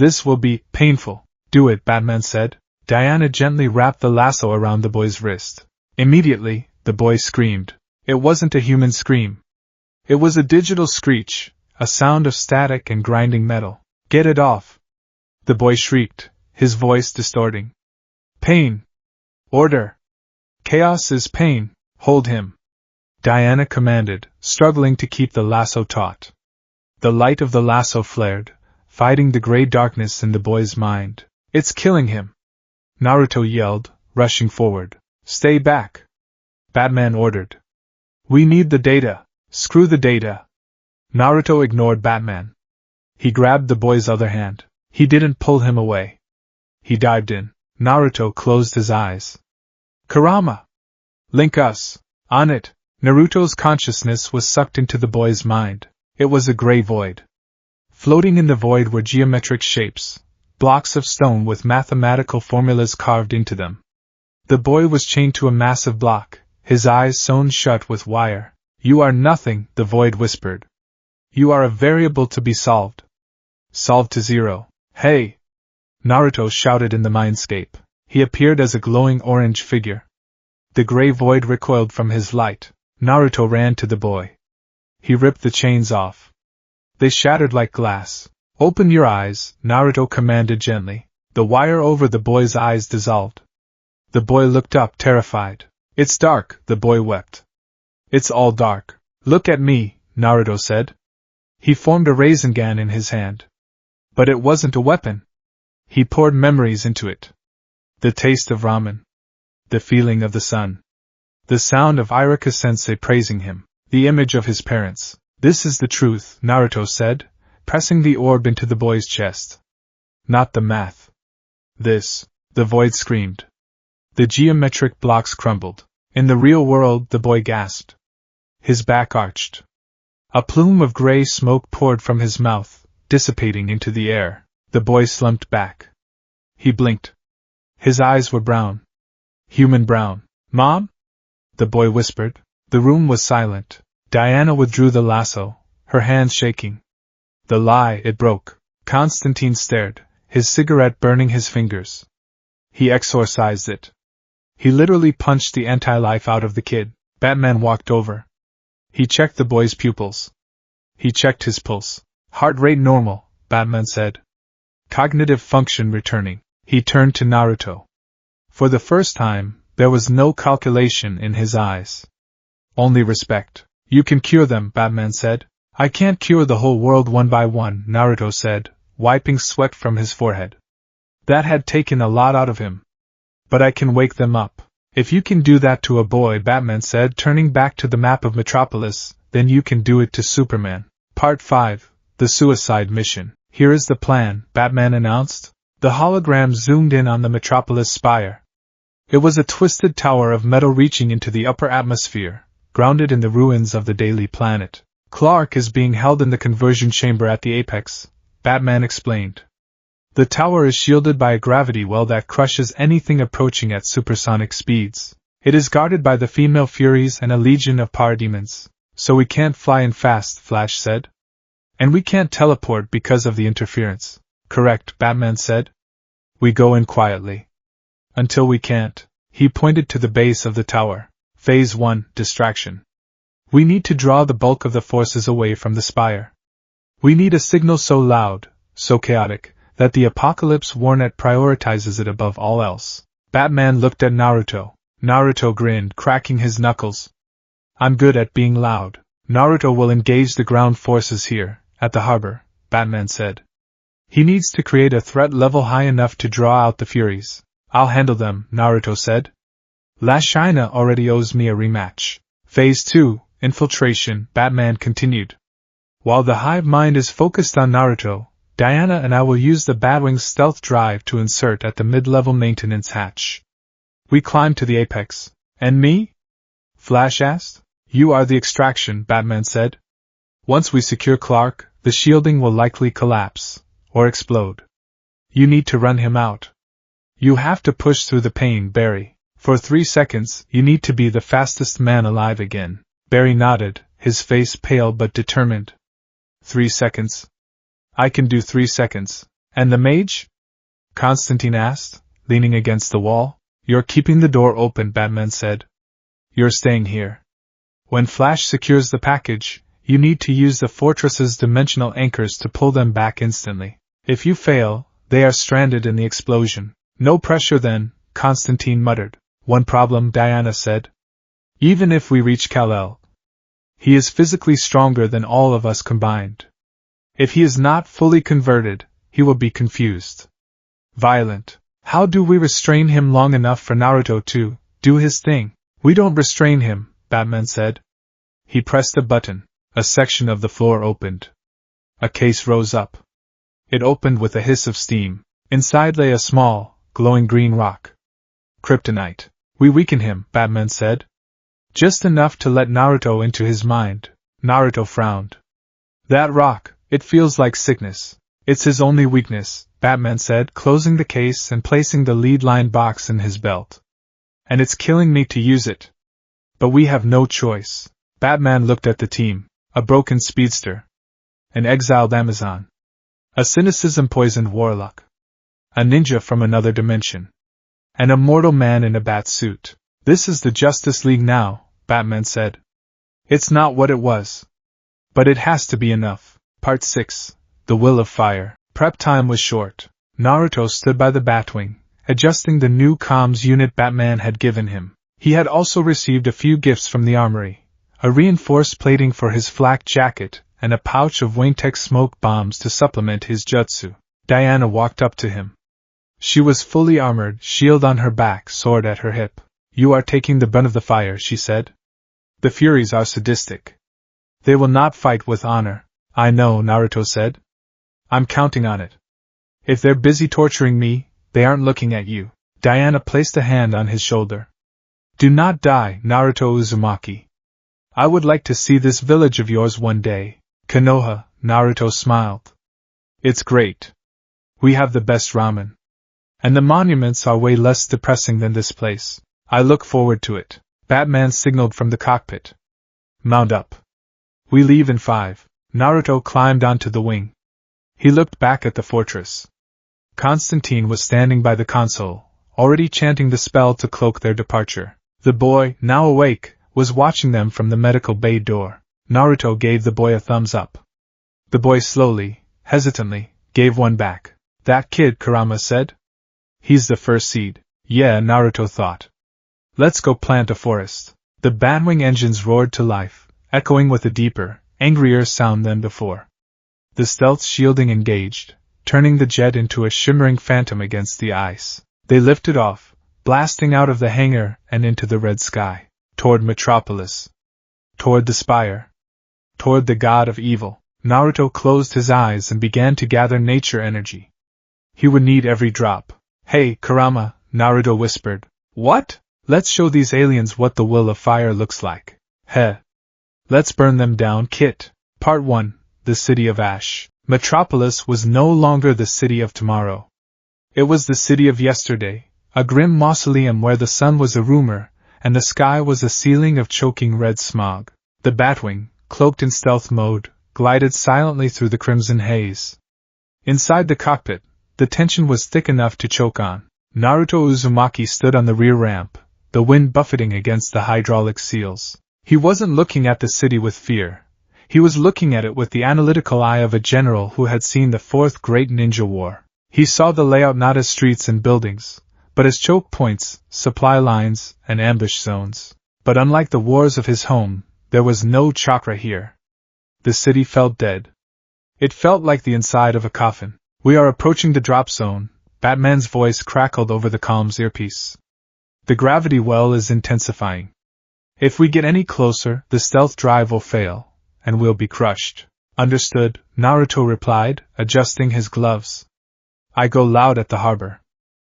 Speaker 1: This will be painful." "Do it," Batman said. Diana gently wrapped the lasso around the boy's wrist. Immediately, the boy screamed. It wasn't a human scream. It was a digital screech, a sound of static and grinding metal. "Get it off!" the boy shrieked, his voice distorting. "Pain! Order! Chaos is pain! Hold him!" Diana commanded, struggling to keep the lasso taut. The light of the lasso flared, fighting the gray darkness in the boy's mind. "It's killing him!" Naruto yelled, rushing forward. "Stay back!" Batman ordered. "We need the data." "Screw the data." Naruto ignored Batman. He grabbed the boy's other hand. He didn't pull him away. He dived in. Naruto closed his eyes. "Kurama! Link us!" On it, Naruto's consciousness was sucked into the boy's mind. It was a gray void. Floating in the void were geometric shapes, blocks of stone with mathematical formulas carved into them. The boy was chained to a massive block, his eyes sewn shut with wire. "You are nothing," the void whispered. "You are a variable to be solved. Solved to zero." "Hey!" Naruto shouted in the mindscape. He appeared as a glowing orange figure. The gray void recoiled from his light. Naruto ran to the boy. He ripped the chains off. They shattered like glass. "Open your eyes," Naruto commanded gently. The wire over the boy's eyes dissolved. The boy looked up, terrified. "It's dark," the boy wept. "It's all dark." "Look at me," Naruto said. He formed a Rasengan in his hand. But it wasn't a weapon. He poured memories into it. The taste of ramen. The feeling of the sun. The sound of Iruka-sensei praising him. The image of his parents. "This is the truth," Naruto said, pressing the orb into the boy's chest. "Not the math. This." The void screamed. The geometric blocks crumbled. In the real world, the boy gasped. His back arched. A plume of gray smoke poured from his mouth, dissipating into the air. The boy slumped back. He blinked. His eyes were brown. Human brown. "Mom?" the boy whispered. The room was silent. Diana withdrew the lasso, her hands shaking. The lie, it broke. Constantine stared, his cigarette burning his fingers. He exorcised it. He literally punched the anti-life out of the kid. Batman walked over. He checked the boy's pupils. He checked his pulse. Heart rate normal, Batman said. Cognitive function returning. He turned to Naruto. For the first time, there was no calculation in his eyes. Only respect. You can cure them, Batman said. I can't cure the whole world one by one, Naruto said, wiping sweat from his forehead. That had taken a lot out of him. But I can wake them up. If you can do that to a boy, Batman said, turning back to the map of Metropolis, then you can do it to Superman. Part 5. The Suicide Mission. Here is the plan, Batman announced. The hologram zoomed in on the Metropolis spire. It was a twisted tower of metal reaching into the upper atmosphere, grounded in the ruins of the Daily Planet. Clark is being held in the conversion chamber at the apex, Batman explained. The tower is shielded by a gravity well that crushes anything approaching at supersonic speeds. It is guarded by the female Furies and a legion of parademons, so we can't fly in fast, Flash said. And we can't teleport because of the interference. Correct, Batman said. We go in quietly. Until we can't. He pointed to the base of the tower. Phase 1, distraction. We need to draw the bulk of the forces away from the spire. We need a signal so loud, so chaotic, that the apocalypse warnet prioritizes it above all else. Batman looked at Naruto. Naruto grinned, cracking his knuckles. I'm good at being loud. Naruto will engage the ground forces here, at the harbor, Batman said. He needs to create a threat level high enough to draw out the Furies. I'll handle them, Naruto said. La China already owes me a rematch. Phase 2, infiltration, Batman continued. While the hive mind is focused on Naruto, Diana and I will use the Batwing's stealth drive to insert at the mid-level maintenance hatch. We climb to the apex. And me? Flash asked. You are the extraction, Batman said. Once we secure Clark, the shielding will likely collapse, or explode. You need to run him out. You have to push through the pain, Barry. For 3 seconds, you need to be the fastest man alive again. Barry nodded, his face pale but determined. 3 seconds. I can do 3 seconds. And the mage? Constantine asked, leaning against the wall. You're keeping the door open, Batman said. You're staying here. When Flash secures the package, you need to use the fortress's dimensional anchors to pull them back instantly. If you fail, they are stranded in the explosion. No pressure then, Constantine muttered. One problem, Diana said. Even if we reach Kal-El, he is physically stronger than all of us combined. If he is not fully converted, he will be confused. Violent. How do we restrain him long enough for Naruto to do his thing? We don't restrain him, Batman said. He pressed a button. A section of the floor opened. A case rose up. It opened with a hiss of steam. Inside lay a small, glowing green rock. Kryptonite. We weaken him, Batman said. Just enough to let Naruto into his mind. Naruto frowned. That rock, it feels like sickness. It's his only weakness, Batman said, closing the case and placing the lead-line box in his belt. And it's killing me to use it. But we have no choice. Batman looked at the team. A broken speedster. An exiled Amazon. A cynicism-poisoned warlock. A ninja from another dimension. An immortal man in a bat suit. This is the Justice League now, Batman said. It's not what it was. But it has to be enough. Part 6. The Will of Fire. Prep time was short. Naruto stood by the Batwing, adjusting the new comms unit Batman had given him. He had also received a few gifts from the armory. A reinforced plating for his flak jacket, and a pouch of Wayne-Tech smoke bombs to supplement his jutsu. Diana walked up to him. She was fully armored, shield on her back, sword at her hip. You are taking the brunt of the fire, she said. The Furies are sadistic. They will not fight with honor. I know, Naruto said. I'm counting on it. If they're busy torturing me, they aren't looking at you. Diana placed a hand on his shoulder. Do not die, Naruto Uzumaki. I would like to see this village of yours one day. Konoha, Naruto smiled. It's great. We have the best ramen. And the monuments are way less depressing than this place. I look forward to it. Batman signaled from the cockpit. Mount up. We leave in 5. Naruto climbed onto the wing. He looked back at the fortress. Constantine was standing by the console, already chanting the spell to cloak their departure. The boy, now awake, was watching them from the medical bay door. Naruto gave the boy a thumbs up. The boy slowly, hesitantly, gave one back. That kid, Kurama said. He's the first seed. Yeah, Naruto thought. Let's go plant a forest. The Batwing engines roared to life, echoing with a deeper, angrier sound than before. The stealth shielding engaged, turning the jet into a shimmering phantom against the ice. They lifted off, blasting out of the hangar and into the red sky, toward Metropolis, toward the spire, toward the god of evil. Naruto closed his eyes and began to gather nature energy. He would need every drop. Hey, Kurama, Naruto whispered. What? Let's show these aliens what the will of fire looks like. Heh. Let's burn them down, Kit. Part 1. The City of Ash. Metropolis was no longer the city of tomorrow. It was the city of yesterday, a grim mausoleum where the sun was a rumor, and the sky was a ceiling of choking red smog. The Batwing, cloaked in stealth mode, glided silently through the crimson haze. Inside the cockpit, the tension was thick enough to choke on. Naruto Uzumaki stood on the rear ramp, the wind buffeting against the hydraulic seals. He wasn't looking at the city with fear. He was looking at it with the analytical eye of a general who had seen the Fourth Great Ninja War. He saw the layout not as streets and buildings, but as choke points, supply lines, and ambush zones. But unlike the wars of his home, there was no chakra here. The city felt dead. It felt like the inside of a coffin. We are approaching the drop zone, Batman's voice crackled over the calm's earpiece. The gravity well is intensifying. If we get any closer, the stealth drive will fail, and we'll be crushed. Understood, Naruto replied, adjusting his gloves. I go loud at the harbor.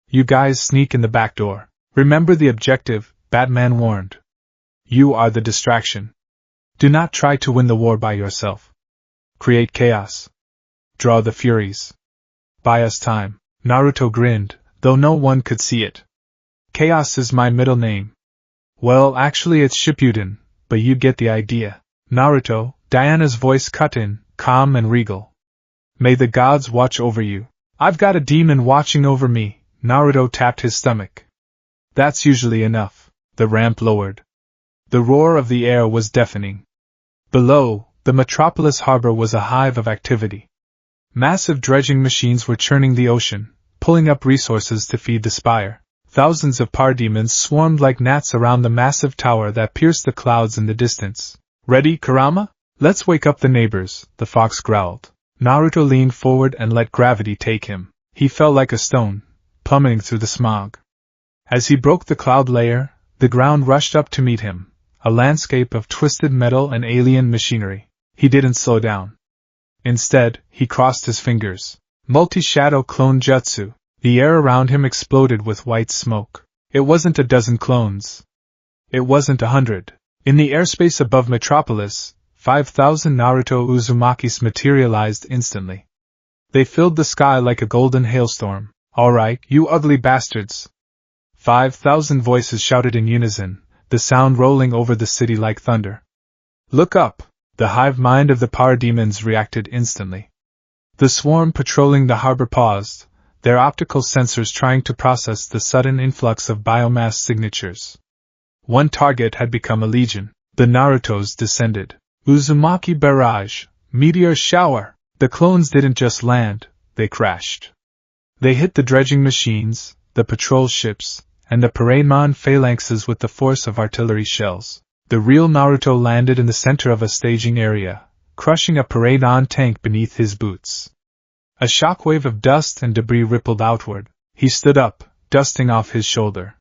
Speaker 1: You guys sneak in the back door. Remember the objective, Batman warned. You are the distraction. Do not try to win the war by yourself. Create chaos. Draw the Furies. Buy us time. Naruto grinned, though no one could see it. Chaos is my middle name. Well, actually it's Shippuden, but you get the idea. Naruto, Diana's voice cut in, calm and regal. May the gods watch over you. I've got a demon watching over me. Naruto tapped his stomach. That's usually enough. The ramp lowered. The roar of the air was deafening. Below, the Metropolis harbor was a hive of activity. Massive dredging machines were churning the ocean, pulling up resources to feed the spire. Thousands of parademons swarmed like gnats around the massive tower that pierced the clouds in the distance. Ready, Kurama? Let's wake up the neighbors, the fox growled. Naruto leaned forward and let gravity take him. He fell like a stone, plummeting through the smog. As he broke the cloud layer, the ground rushed up to meet him, a landscape of twisted metal and alien machinery. He didn't slow down. Instead, he crossed his fingers. Multi-shadow clone jutsu. The air around him exploded with white smoke. It wasn't a dozen clones. It wasn't 100. In the airspace above Metropolis, 5,000 Naruto Uzumakis materialized instantly. They filled the sky like a golden hailstorm. All right, you ugly bastards. 5,000 voices shouted in unison, the sound rolling over the city like thunder. Look up! The hive mind of the parademons reacted instantly. The swarm patrolling the harbor paused, their optical sensors trying to process the sudden influx of biomass signatures. One target had become a legion. The Narutos descended. Uzumaki barrage, meteor shower. The clones didn't just land, they crashed. They hit the dredging machines, the patrol ships, and the Paramon phalanxes with the force of artillery shells. The real Naruto landed in the center of a staging area, crushing a Paramon tank beneath his boots. A shockwave of dust and debris rippled outward. He stood up, dusting off his shoulder.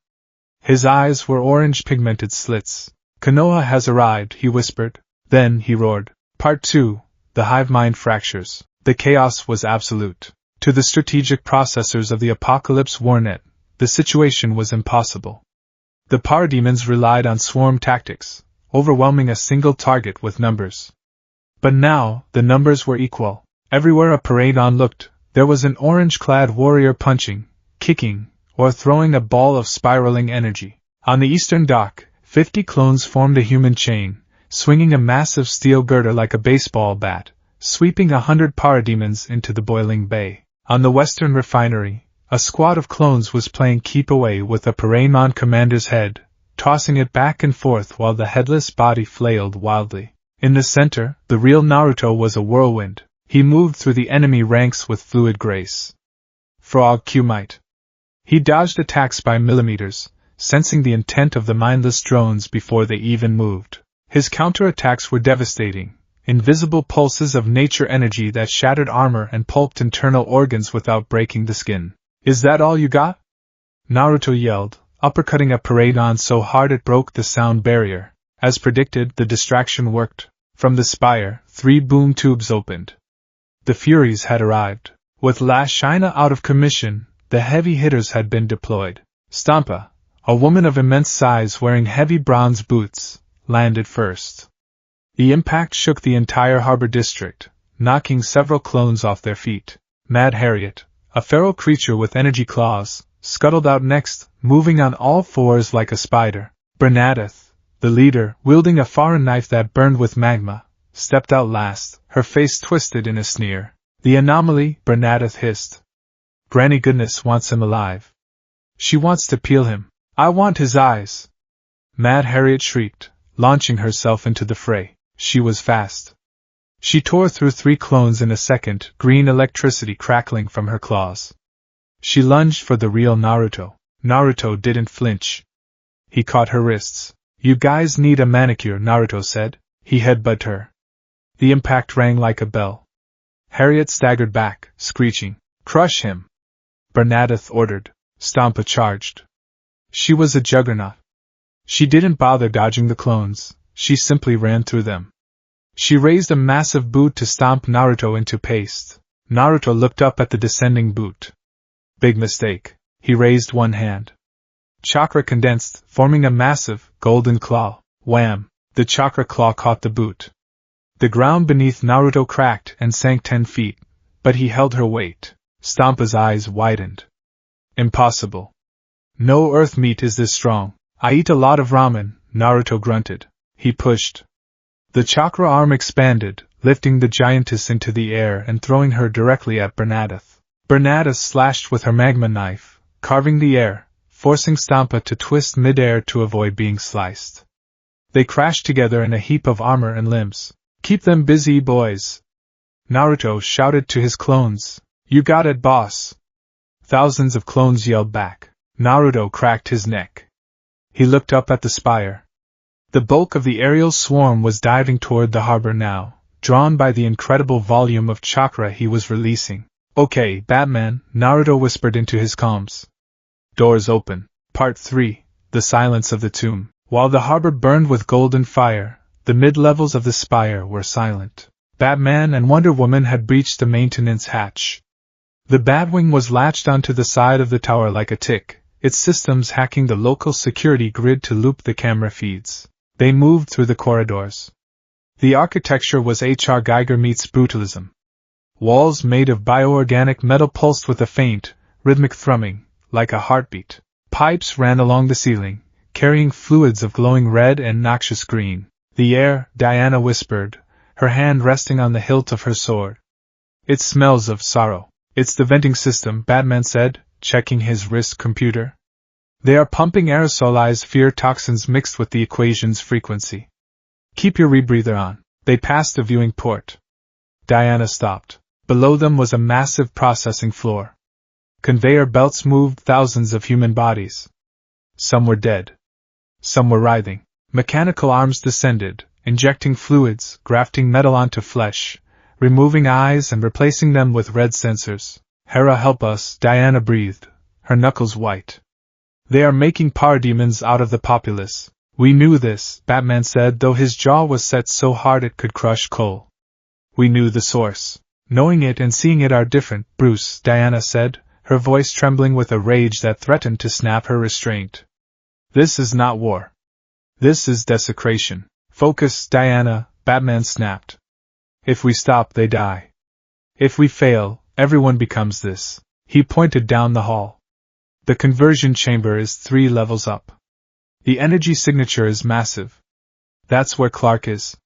Speaker 1: His eyes were orange pigmented slits. Konoha has arrived, he whispered. Then he roared. Part 2. The hive mind fractures. The chaos was absolute. To the strategic processors of the Apocalypse Warnet, the situation was impossible. The parademons relied on swarm tactics, overwhelming a single target with numbers. But now, the numbers were equal. Everywhere a paradon looked, there was an orange-clad warrior punching, kicking, or throwing a ball of spiraling energy. On the eastern dock, 50 clones formed a human chain, swinging a massive steel girder like a baseball bat, sweeping 100 parademons into the boiling bay. On the western refinery, A squad of clones was playing keep away with the Paramount commander's head, tossing it back and forth while the headless body flailed wildly. In the center, the real Naruto was a whirlwind. He moved through the enemy ranks with fluid grace. Frog Q might. He dodged attacks by millimeters, sensing the intent of the mindless drones before they even moved. His counterattacks were devastating, invisible pulses of nature energy that shattered armor and pulped internal organs without breaking the skin. Is that all you got? Naruto yelled, uppercutting a Paradon so hard it broke the sound barrier. As predicted, the distraction worked. From the spire, 3 boom tubes opened. The Furies had arrived. With Last China out of commission, the heavy hitters had been deployed. Stampa, a woman of immense size wearing heavy bronze boots, landed first. The impact shook the entire harbor district, knocking several clones off their feet. Mad Harriet, a feral creature with energy claws, scuttled out next, moving on all fours like a spider. Bernadette, the leader, wielding a foreign knife that burned with magma, stepped out last, her face twisted in a sneer. The anomaly, Bernadette hissed. Granny Goodness wants him alive. She wants to peel him. I want his eyes. Mad Harriet shrieked, launching herself into the fray. She was fast. She tore through 3 clones in a second, green electricity crackling from her claws. She lunged for the real Naruto. Naruto didn't flinch. He caught her wrists. You guys need a manicure, Naruto said. He headbutted her. The impact rang like a bell. Harriet staggered back, screeching, "Crush him!" Bernadette ordered. Stampa charged. She was a juggernaut. She didn't bother dodging the clones, she simply ran through them. She raised a massive boot to stomp Naruto into paste. Naruto looked up at the descending boot. Big mistake. He raised one hand. Chakra condensed, forming a massive, golden claw. Wham! The chakra claw caught the boot. The ground beneath Naruto cracked and sank 10 feet, but he held her weight. Stampa's eyes widened. Impossible. No earth meat is this strong. I eat a lot of ramen, Naruto grunted. He pushed. The chakra arm expanded, lifting the giantess into the air and throwing her directly at Bernadette. Bernadette slashed with her magma knife, carving the air, forcing Stampa to twist mid-air to avoid being sliced. They crashed together in a heap of armor and limbs. Keep them busy, boys. Naruto shouted to his clones. You got it, boss. Thousands of clones yelled back. Naruto cracked his neck. He looked up at the spire. The bulk of the aerial swarm was diving toward the harbor now, drawn by the incredible volume of chakra he was releasing. Okay, Batman, Naruto whispered into his comms. Doors open. Part 3, The Silence of the Tomb. While the harbor burned with golden fire, the mid-levels of the spire were silent. Batman and Wonder Woman had breached the maintenance hatch. The Batwing was latched onto the side of the tower like a tick, its systems hacking the local security grid to loop the camera feeds. They moved through the corridors. The architecture was H.R. Geiger meets brutalism. Walls made of bioorganic metal pulsed with a faint, rhythmic thrumming, like a heartbeat. Pipes ran along the ceiling, carrying fluids of glowing red and noxious green. The air, Diana whispered, her hand resting on the hilt of her sword. It smells of sorrow. It's the venting system, Batman said, checking his wrist computer. They are pumping aerosolized fear toxins mixed with the equation's frequency. Keep your rebreather on. They passed a viewing port. Diana stopped. Below them was a massive processing floor. Conveyor belts moved thousands of human bodies. Some were dead. Some were writhing. Mechanical arms descended, injecting fluids, grafting metal onto flesh, removing eyes and replacing them with red sensors. Hera, help us, Diana breathed, her knuckles white. They are making parademons out of the populace. We knew this, Batman said, though his jaw was set so hard it could crush coal. We knew the source. Knowing it and seeing it are different, Bruce, Diana said, her voice trembling with a rage that threatened to snap her restraint. This is not war. This is desecration. Focus, Diana, Batman snapped. If we stop, they die. If we fail, everyone becomes this. He pointed down the hall. The conversion chamber is 3 levels up. The energy signature is massive. That's where Clark is.